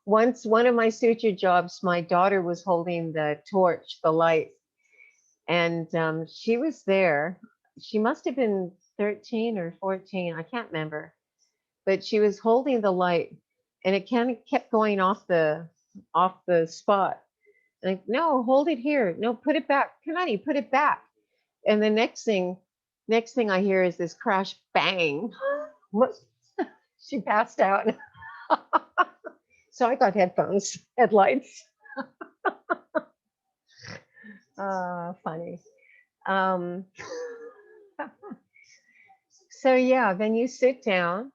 Once, one of my suture jobs, my daughter was holding the torch, the light, and she was there. She must have been 13 or 14, I can't remember, but she was holding the light, and it kind of kept going off the spot. Like, no, hold it here. No, put it back. Kanani, put it back. And the next thing I hear is this crash, bang. What? She passed out. So I got headlights. Funny. So yeah, then you sit down,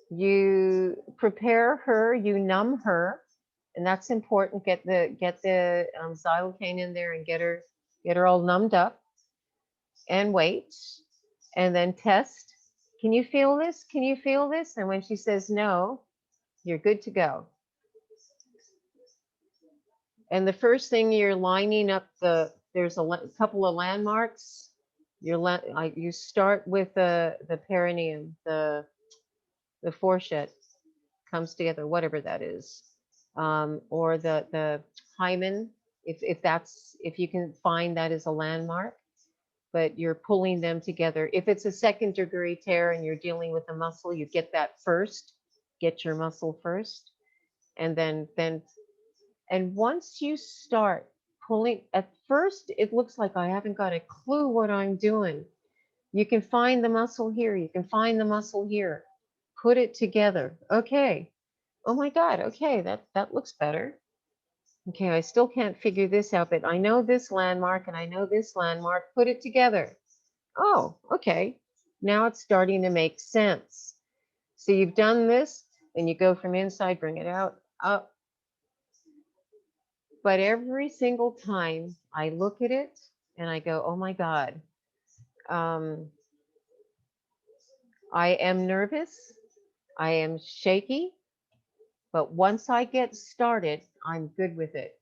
you prepare her, you numb her, and that's important. Get the xylocaine in there and get her all numbed up, and wait, and then test. Can you feel this? Can you feel this? And when she says no, you're good to go. And the first thing, you're lining up there's a couple of landmarks. You start with the perineum, the fourchette comes together, whatever that is, or the hymen, if you can find that as a landmark, but you're pulling them together. If it's a second degree tear and you're dealing with a muscle, you get that first, get your muscle first, and then and once you start pulling, at first it looks like I haven't got a clue what I'm doing. You can find the muscle here, you can find the muscle here, put it together. Okay. Oh my God. Okay, that looks better. Okay, I still can't figure this out, but I know this landmark and I know this landmark. Put it together. Oh, okay. Now it's starting to make sense. So you've done this, and you go from inside, bring it out, up. But every single time I look at it and I go, oh my God, I am nervous, I am shaky, but once I get started, I'm good with it.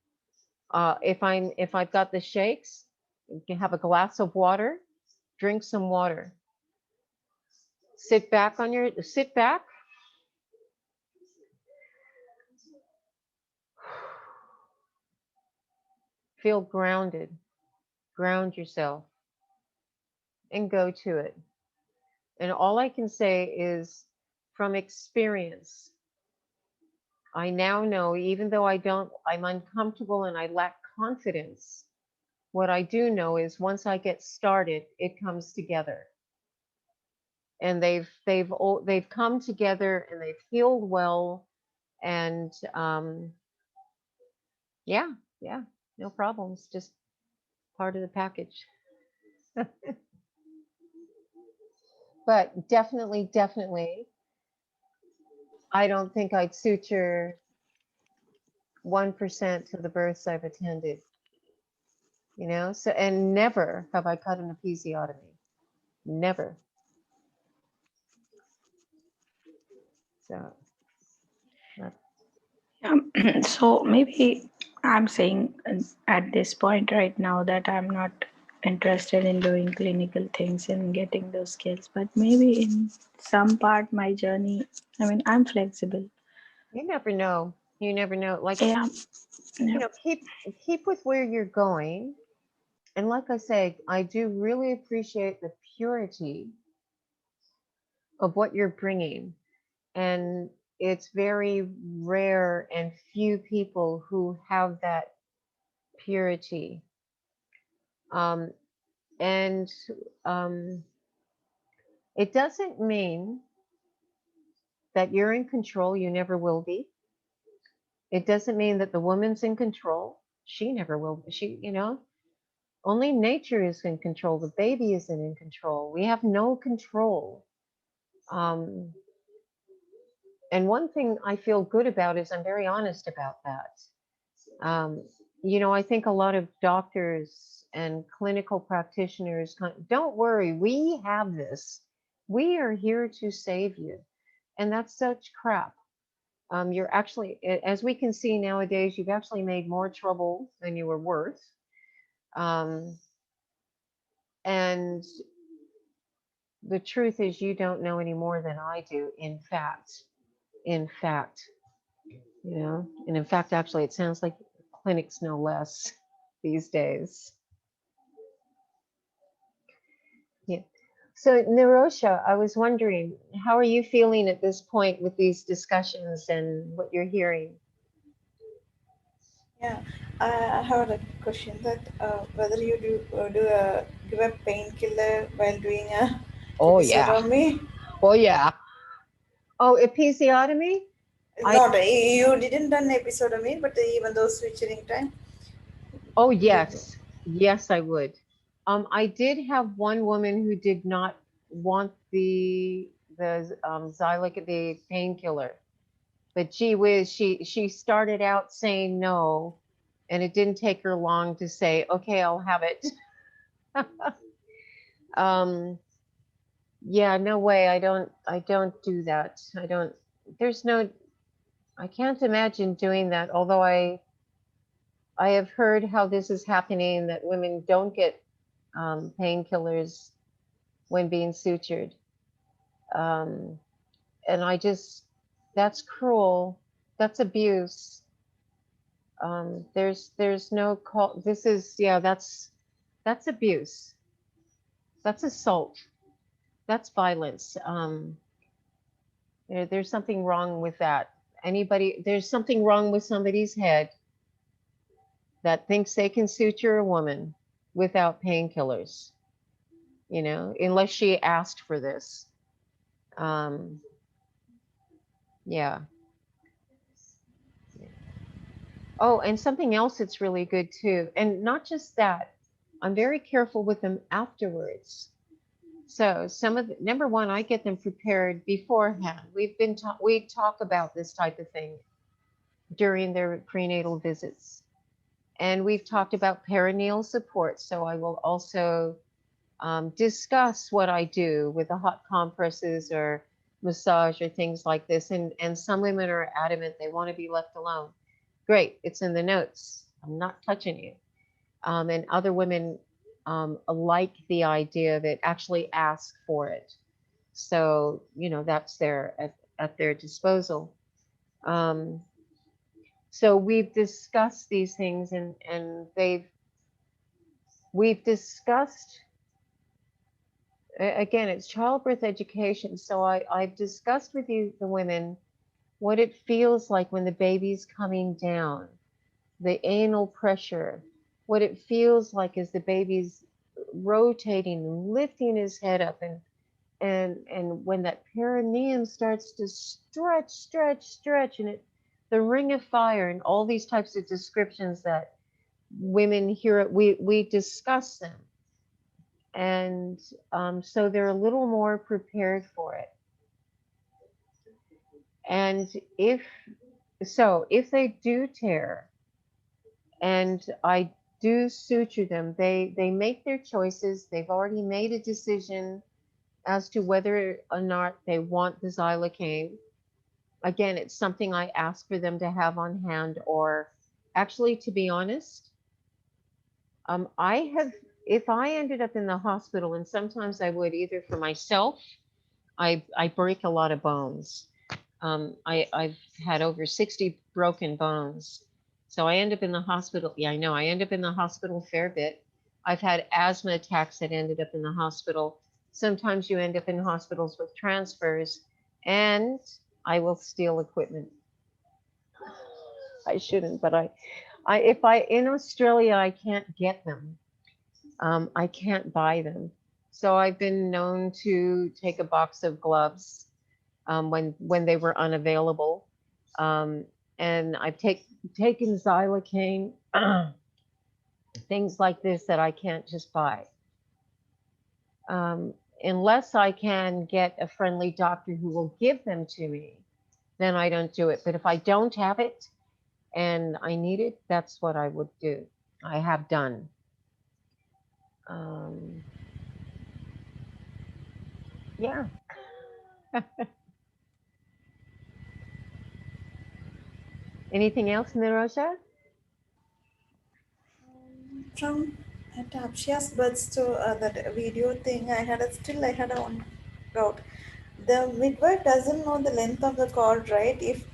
If I've got the shakes, you can have a glass of water, drink some water. Sit back, feel grounded, ground yourself, and go to it. And all I can say is, from experience, I now know, even though I'm uncomfortable and I lack confidence, What I do know is once I get started, it comes together. And they've come together and they've healed well. And yeah, yeah, no problems. Just part of the package. But definitely, definitely, I don't think I'd suture 1% of the births I've attended, So, and never have I cut an episiotomy. Never. So, that- So maybe I'm saying at this point right now that I'm not interested in doing clinical things and getting those skills, but maybe in some part my journey, I mean, I'm flexible. you never know. You never know. Like, Yeah, yeah. keep with where you're going. And like I say, I do really appreciate the purity of what you're bringing. And it's very rare and few people who have that purity. Um, and um, it doesn't mean that you're in control. You never will be. It doesn't mean that the woman's in control. She never will be. Only nature is in control. The baby isn't in control. We have no control. Um, and one thing I feel good about is I'm very honest about that. Um, I think a lot of doctors and clinical practitioners don't worry, we have this. We are here to save you. And that's such crap. You're actually, as we can see nowadays, you've actually made more trouble than you were worth. Um, and the truth is, you don't know any more than I do, in fact, and in fact, actually, it sounds like clinics know less these days. Yeah. So, Nirosha, I was wondering, how are you feeling at this point with these discussions and what you're hearing? Yeah, I have a question that whether you give a painkiller while doing a Oh, yeah. episiotomy. Oh, yeah. Oh, episiotomy? I, Not you didn't done episiotomy, but even though switching time, oh, you yes. Yes, I would. I did have one woman who did not want the Xylic, the painkiller, but gee whiz, she started out saying no, and it didn't take her long to say, okay, I'll have it. um, yeah, no way. I don't do that. There's no, I can't imagine doing that. Although I have heard how this is happening, that women don't get painkillers when being sutured. Um, and that's cruel. That's abuse. There's no call. This is, yeah, that's abuse. That's assault. That's violence. There's something wrong with that. There's something wrong with somebody's head that thinks they can suture a woman without painkillers, unless she asked for this. Um, yeah. Oh, and something else that's really good too. And not just that, I'm very careful with them afterwards. So number one, I get them prepared beforehand. We talk about this type of thing during their prenatal visits. And we've talked about perineal support. So I will also discuss what I do with the hot compresses or massage or things like this. And some women are adamant they want to be left alone. Great, it's in the notes. I'm not touching you. And other women like the idea of it, actually ask for it. So, that's at their disposal. Um, so we've discussed these things, and we've discussed, again, it's childbirth education. So I've discussed with you, the women, what it feels like when the baby's coming down, the anal pressure, what it feels like is the baby's rotating, lifting his head up, and when that perineum starts to stretch, and the ring of fire, and all these types of descriptions that women hear, we discuss them, and so they're a little more prepared for it. And if they do tear, and I do suture them, they make their choices. They've already made a decision as to whether or not they want the xylocaine. Again, it's something I ask for them to have on hand, or actually, to be honest, I have, if I ended up in the hospital, and sometimes I would either for myself, I break a lot of bones. I've had over 60 broken bones. So I end up in the hospital. Yeah, I know. I end up in the hospital a fair bit. I've had asthma attacks that ended up in the hospital. Sometimes you end up in hospitals with transfers, and I will steal equipment. I shouldn't, but if I in Australia, I can't get them. I can't buy them. So I've been known to take a box of gloves when they were unavailable. Um, and I've taken xylocaine, things like this that I can't just buy. Unless I can get a friendly doctor who will give them to me, then I don't do it. But if I don't have it and I need it, that's what I would do. I have done. Yeah. Anything else, Nirosha? From Tapshia's births to that video thing, I had a one doubt. The midwife doesn't know the length of the cord, right? If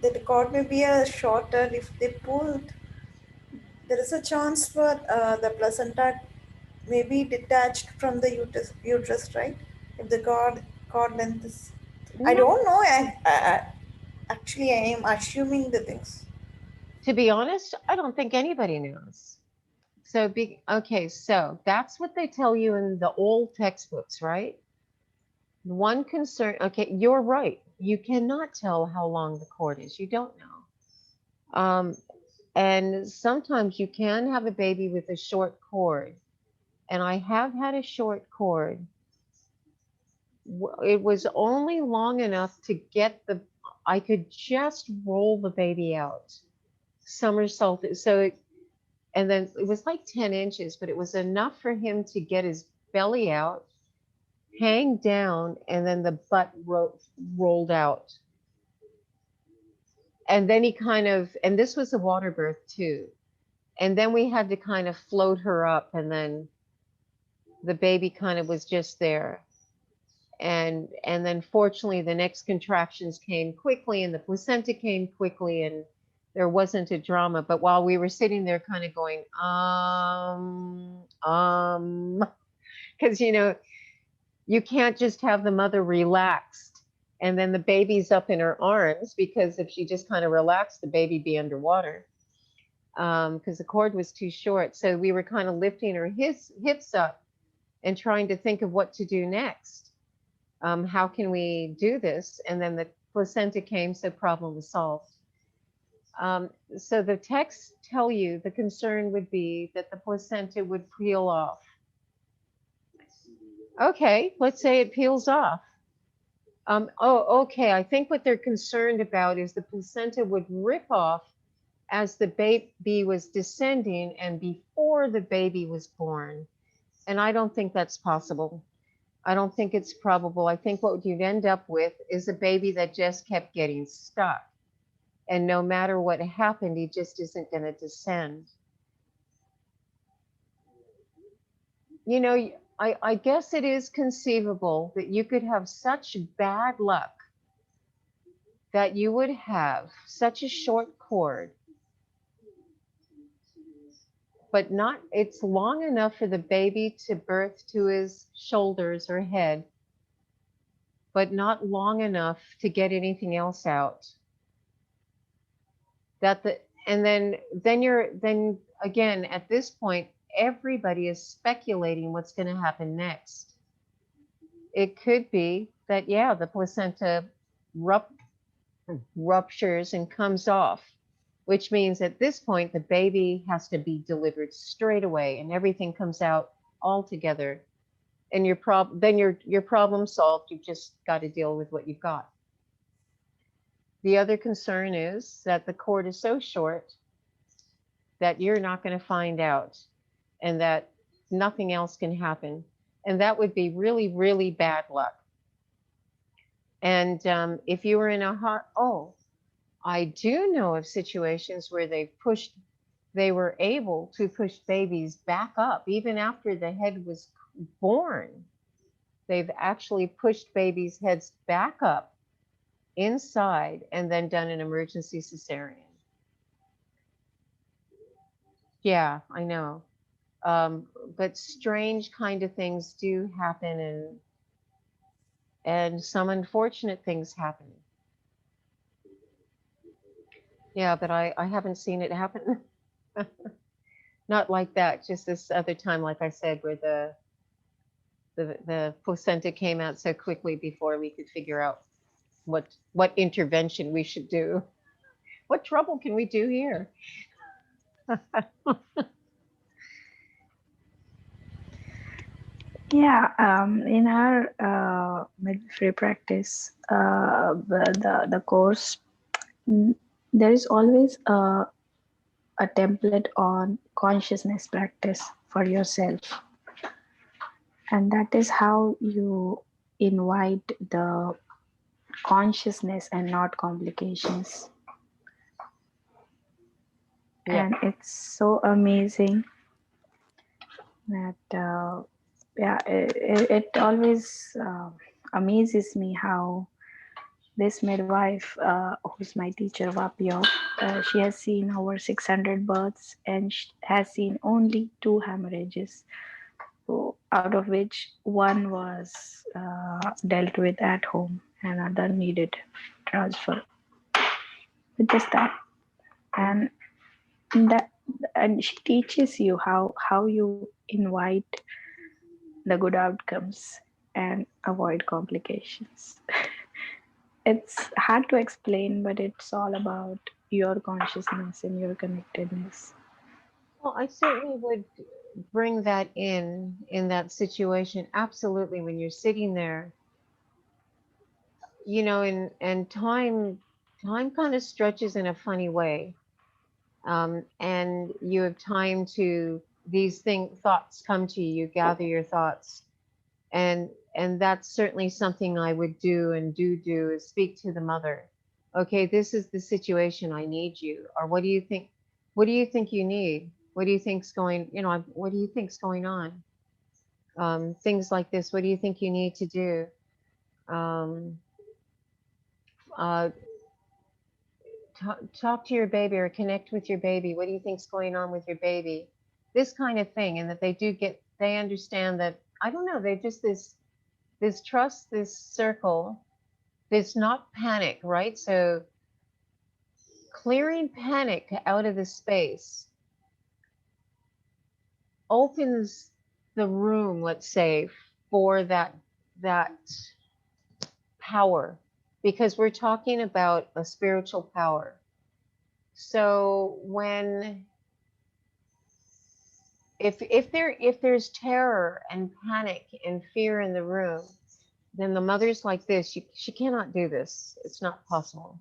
the cord may be a shorter, if they pulled, there is a chance for the placenta may be detached from the uterus, right? If the cord length is, I No. don't know. Actually, I am assuming the things. To be honest, I don't think anybody knows. So okay, so that's what they tell you in the old textbooks, right? One concern, okay, you're right. You cannot tell how long the cord is. You don't know. And sometimes you can have a baby with a short cord. And I have had a short cord. It was only long enough to get I could just roll the baby out, somersault it. And then it was like 10 inches, but it was enough for him to get his belly out, hang down, and then the butt rolled out. And then and this was a water birth too. And then we had to kind of float her up, and then the baby kind of was just there. And then fortunately the next contractions came quickly, and the placenta came quickly, and there wasn't a drama. But while we were sitting there kind of going, because you can't just have the mother relaxed and then the baby's up in her arms, because if she just kind of relaxed, the baby be underwater, because the cord was too short. So we were kind of lifting her hips up and trying to think of what to do next. How can we do this? And then the placenta came, so problem was solved. So the texts tell you the concern would be that the placenta would peel off. Okay, let's say it peels off. Okay, I think what they're concerned about is the placenta would rip off as the baby was descending and before the baby was born. And I don't think that's possible. I don't think it's probable. I think what you'd end up with is a baby that just kept getting stuck. And no matter what happened, he just isn't going to descend. I guess it is conceivable that you could have such bad luck that you would have such a short cord, but it's long enough for the baby to birth to his shoulders or head, but not long enough to get anything else out. And then again, at this point, everybody is speculating what's going to happen next. It could be that, yeah, the placenta rup- ruptures and comes off, which means at this point, the baby has to be delivered straight away and everything comes out all together. And then your problem solved. You've just got to deal with what you've got. The other concern is that the cord is so short that you're not going to find out and that nothing else can happen. And that would be really, really bad luck. And if you were in a hot, oh, I do know of situations where they were able to push babies back up even after the head was born. They've actually pushed babies' heads back up inside and then done an emergency cesarean. Yeah, I know. Um, but strange kind of things do happen, and some unfortunate things happen. Yeah, but I haven't seen it happen. Not like that. Just this other time, like I said, where the placenta came out so quickly before we could figure out what intervention we should do. What trouble can we do here? Yeah, in our midwifery practice, the course, mm, there is always a template on consciousness practice for yourself, and that is how you invite the consciousness and not complications. Yep. And it's so amazing that yeah, it always amazes me how this midwife, who's my teacher, Vapio, she has seen over 600 births and has seen only 2 hemorrhages, so out of which one was dealt with at home and other needed transfer. With just that, and that, and she teaches you how you invite the good outcomes and avoid complications. It's hard to explain, but it's all about your consciousness and your connectedness. Well, I certainly would bring that in that situation. Absolutely, when you're sitting there, and time kind of stretches in a funny way, and you have time to thoughts come to you. You gather your thoughts, and that's certainly something I would do and do is speak to the mother. Okay, this is the situation. I need you. Or what do you think? What do you think you need? What do you think's going? What do you think's going on? Things like this. What do you think you need to do? Um, uh, talk to your baby or connect with your baby. What do you think's going on with your baby? This kind of thing, and that they understand that, I don't know, they just this trust, this circle, this not panic, right? So clearing panic out of the space opens the room, let's say, for that power, because we're talking about a spiritual power. So when if there's terror and panic and fear in the room, then the mother's like this. She cannot do this. It's not possible.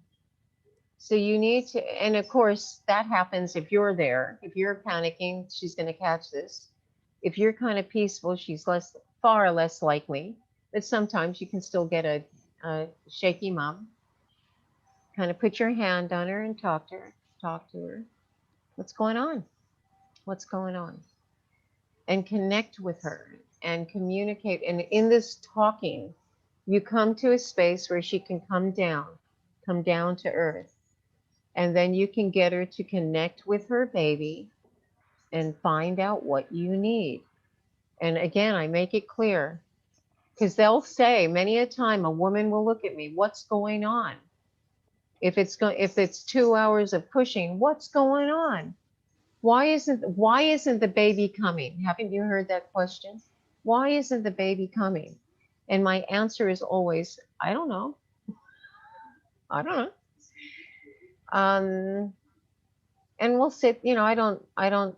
So you need to, and of course that happens if you're there. If you're panicking, she's going to catch this. If you're kind of peaceful, she's far less likely. But sometimes you can still get a shaky mom. Kind of put your hand on her and talk to her. Talk to her. What's going on? What's going on? And connect with her and communicate. And in this talking, you come to a space where she can come down to earth. And then you can get her to connect with her baby and find out what you need. And again, I make it clear, because they'll say many a time, a woman will look at me, what's going on? If it's 2 hours of pushing, what's going on? why isn't the baby coming? Haven't you heard that question? Why isn't the baby coming? And my answer is always, I don't know. I don't know. And we'll sit, I don't,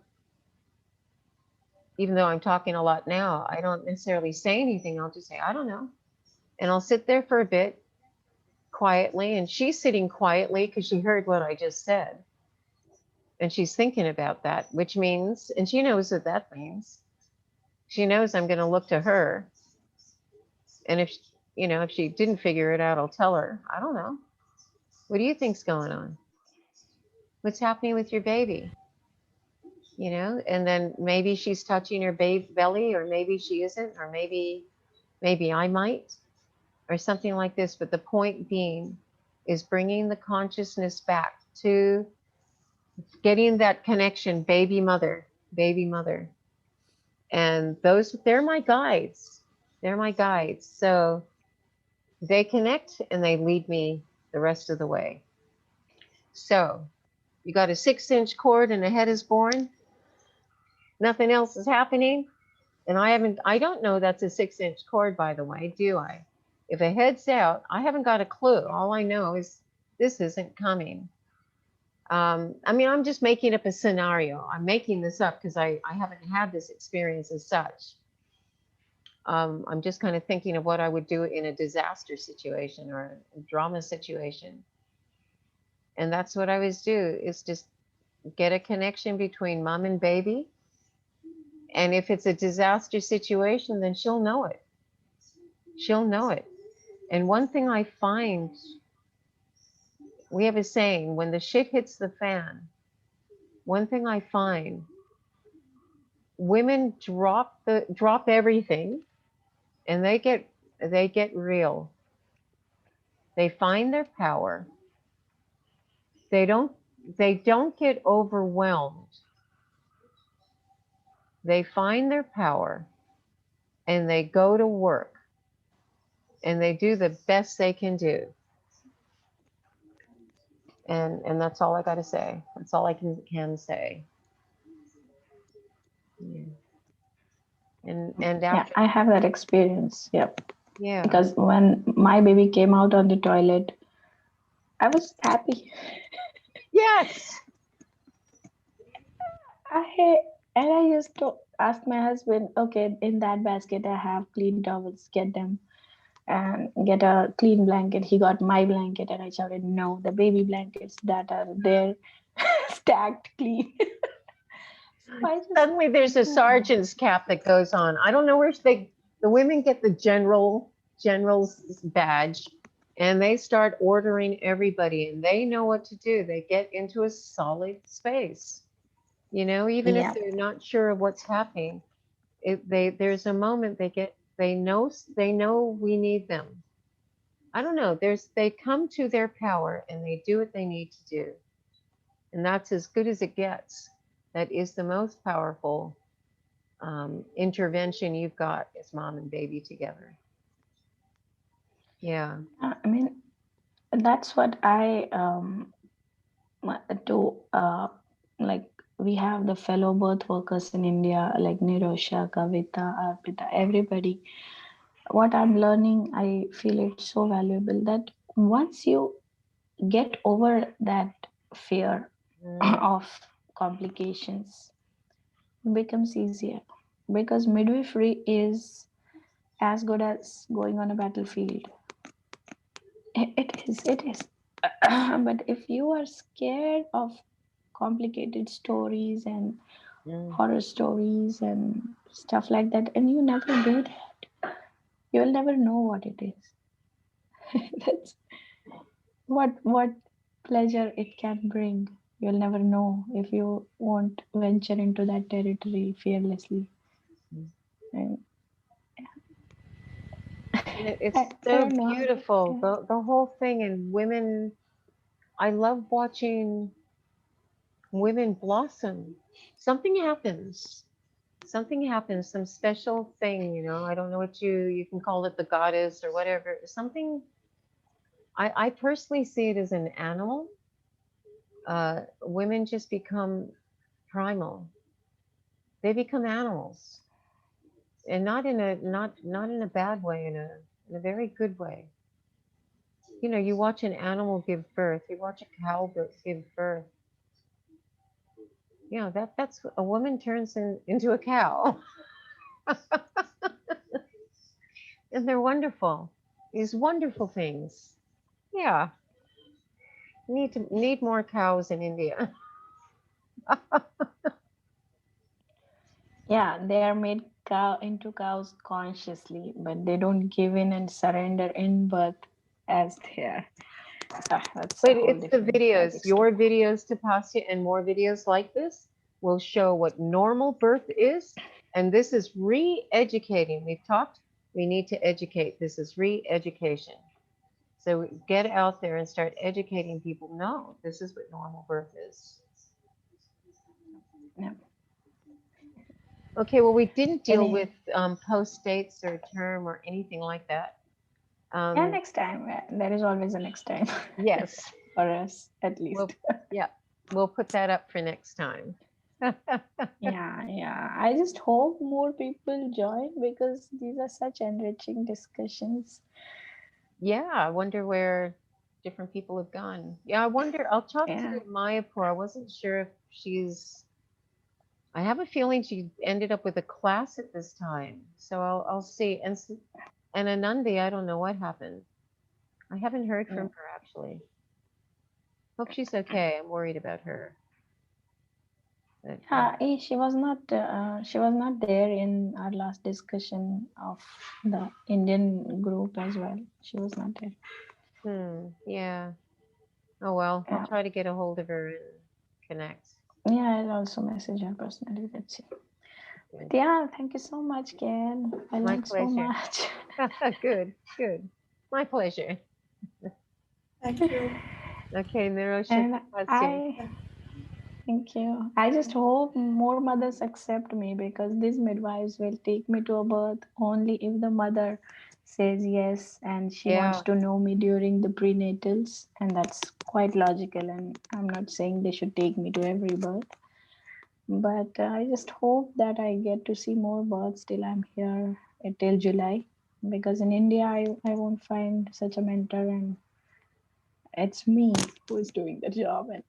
even though I'm talking a lot now, I don't necessarily say anything. I'll just say, I don't know. And I'll sit there for a bit quietly. And she's sitting quietly because she heard what I just said. And she's thinking about that, which means, and she knows what that means. She knows I'm going to look to her. And if she didn't figure it out, I'll tell her, I don't know. What do you think's going on? What's happening with your baby? And then maybe she's touching her babe belly, or maybe she isn't, or maybe I might, or something like this. But the point being is bringing the consciousness back to getting that connection, baby mother. And they're my guides. They're my guides. So they connect and they lead me the rest of the way. So you got a 6-inch cord and a head is born. Nothing else is happening. And I don't know that's a 6-inch cord, by the way, do I? If a head's out, I haven't got a clue. All I know is this isn't coming. I'm just making up a scenario. I'm making this up because I haven't had this experience as such. I'm just kind of thinking of what I would do in a disaster situation or a drama situation. And that's what I always do, is just get a connection between mom and baby. And if it's a disaster situation, then she'll know it. She'll know it. And one thing I find, we have a saying, when the shit hits the fan, one thing I find, women drop everything and they get real. They find their power. They don't get overwhelmed. They find their power and they go to work and they do the best they can do. And that's all I got to say. That's all I can say. Yeah. And Yeah, after, I have that experience. Yep. yeah. Because when my baby came out on the toilet, I was happy. Yes. I and I used to ask my husband, okay, in that basket I have clean towels, get them and get a clean blanket. He got my blanket and I shouted, no, the baby blankets that are there stacked clean. So I just Suddenly there's a sergeant's cap that goes on. I don't know where the women get the general's badge, and they start ordering everybody, and they know what to do. They get into a solid space. Even if yeah. they're not sure of what's happening, there's a moment they know we need them. I don't know. They come to their power and they do what they need to do. And that's as good as it gets. That is the most powerful intervention you've got, is mom and baby together. Yeah. I mean, that's what I do. Like, we have the fellow birth workers in India, like Nirosha, Kavita, Arpita, everybody. What I'm learning, I feel it's so valuable that once you get over that fear Mm, of complications, it becomes easier, because midwifery is as good as going on a battlefield. It is. But if you are scared of complicated stories and mm, horror stories and stuff like that, and you never do that, you'll never know what it is. That's what pleasure it can bring. You'll never know if you won't venture into that territory fearlessly. mm. And And it's I so don't know how to beautiful. explain. The whole thing, and women, I love watching women blossom. Something happens. Something happens, some special thing. I don't know what you can call it, the goddess or whatever. Something, I personally see it as an animal. Women just become primal. They become animals, and not in a bad way, in a very good way. You know, you watch an animal give birth, you watch a cow give birth. You know, that's a woman turns into a cow. And they're wonderful. These wonderful things. Yeah, need more cows in India. Yeah, they are made into cows consciously, but they don't give in and surrender in birth as they are. That's a But whole it's the different videos, tragic story. your videos, Tapasya, and more videos like this will show what normal birth is. And this is re-educating. We've talked, we need to educate. This is re-education. So get out there and start educating people. No, this is what normal birth is. Yeah. Okay, well, we didn't deal Any, with post dates or term or anything like that. yeah, Um, next time. There is always a next time yes, for us, at we'll, least. yeah, we'll put that up for next time. Yeah, yeah. I just hope more people join because these are such enriching discussions. Yeah, I wonder where different people have gone. Yeah, I wonder. I'll talk to Yeah, Mayapur. I wasn't sure if I have a feeling she ended up with a class at this time. So I'll see. And Anandi, I don't know what happened. I haven't heard from yeah. her actually. Hope she's okay. I'm worried about her. But She was not there in our last discussion of the Indian group as well. She was not there. yeah. Oh well, I'll Yeah, try to get a hold of her and connect. yeah. I'll also message her personally. Let's see. But Good. yeah, thank you so much, Ken. I My learned so pleasure. much. Good, good. My pleasure. Thank you. Okay, Nirosha And Tapasya. I thank you. I just hope more mothers accept me because these midwives will take me to a birth only if the mother says yes and she wants Yeah, to know me during the prenatals. And that's quite logical. And I'm not saying they should take me to every birth. But I just hope that I get to see more births till I'm here till July. Because in India, I won't find such a mentor, and it's me who is doing the job. And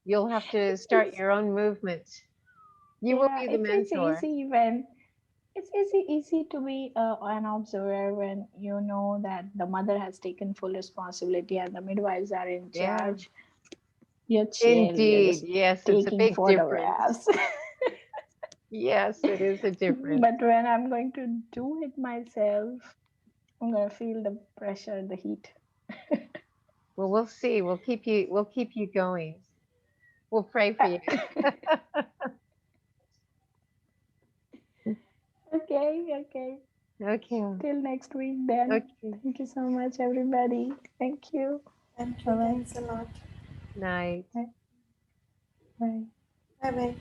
you'll have to start it's your own movement. You will yeah, be the it's mentor. easy when it's easy to be an observer when you know that the mother has taken full responsibility and the midwives are in Yeah, charge. You're chill. You're indeed. just Yes, it's a taking big difference. photographs. Yes, it is a difference. But when I'm going to do it myself, I'm gonna feel the pressure, the heat. Well, we'll see. We'll keep you going. We'll pray for you. Okay, okay. Okay. Till next week then. Okay. Thank you so much, everybody. Thank you. Thank Bye you. bye. Thanks a lot. Night. Bye bye. Bye bye.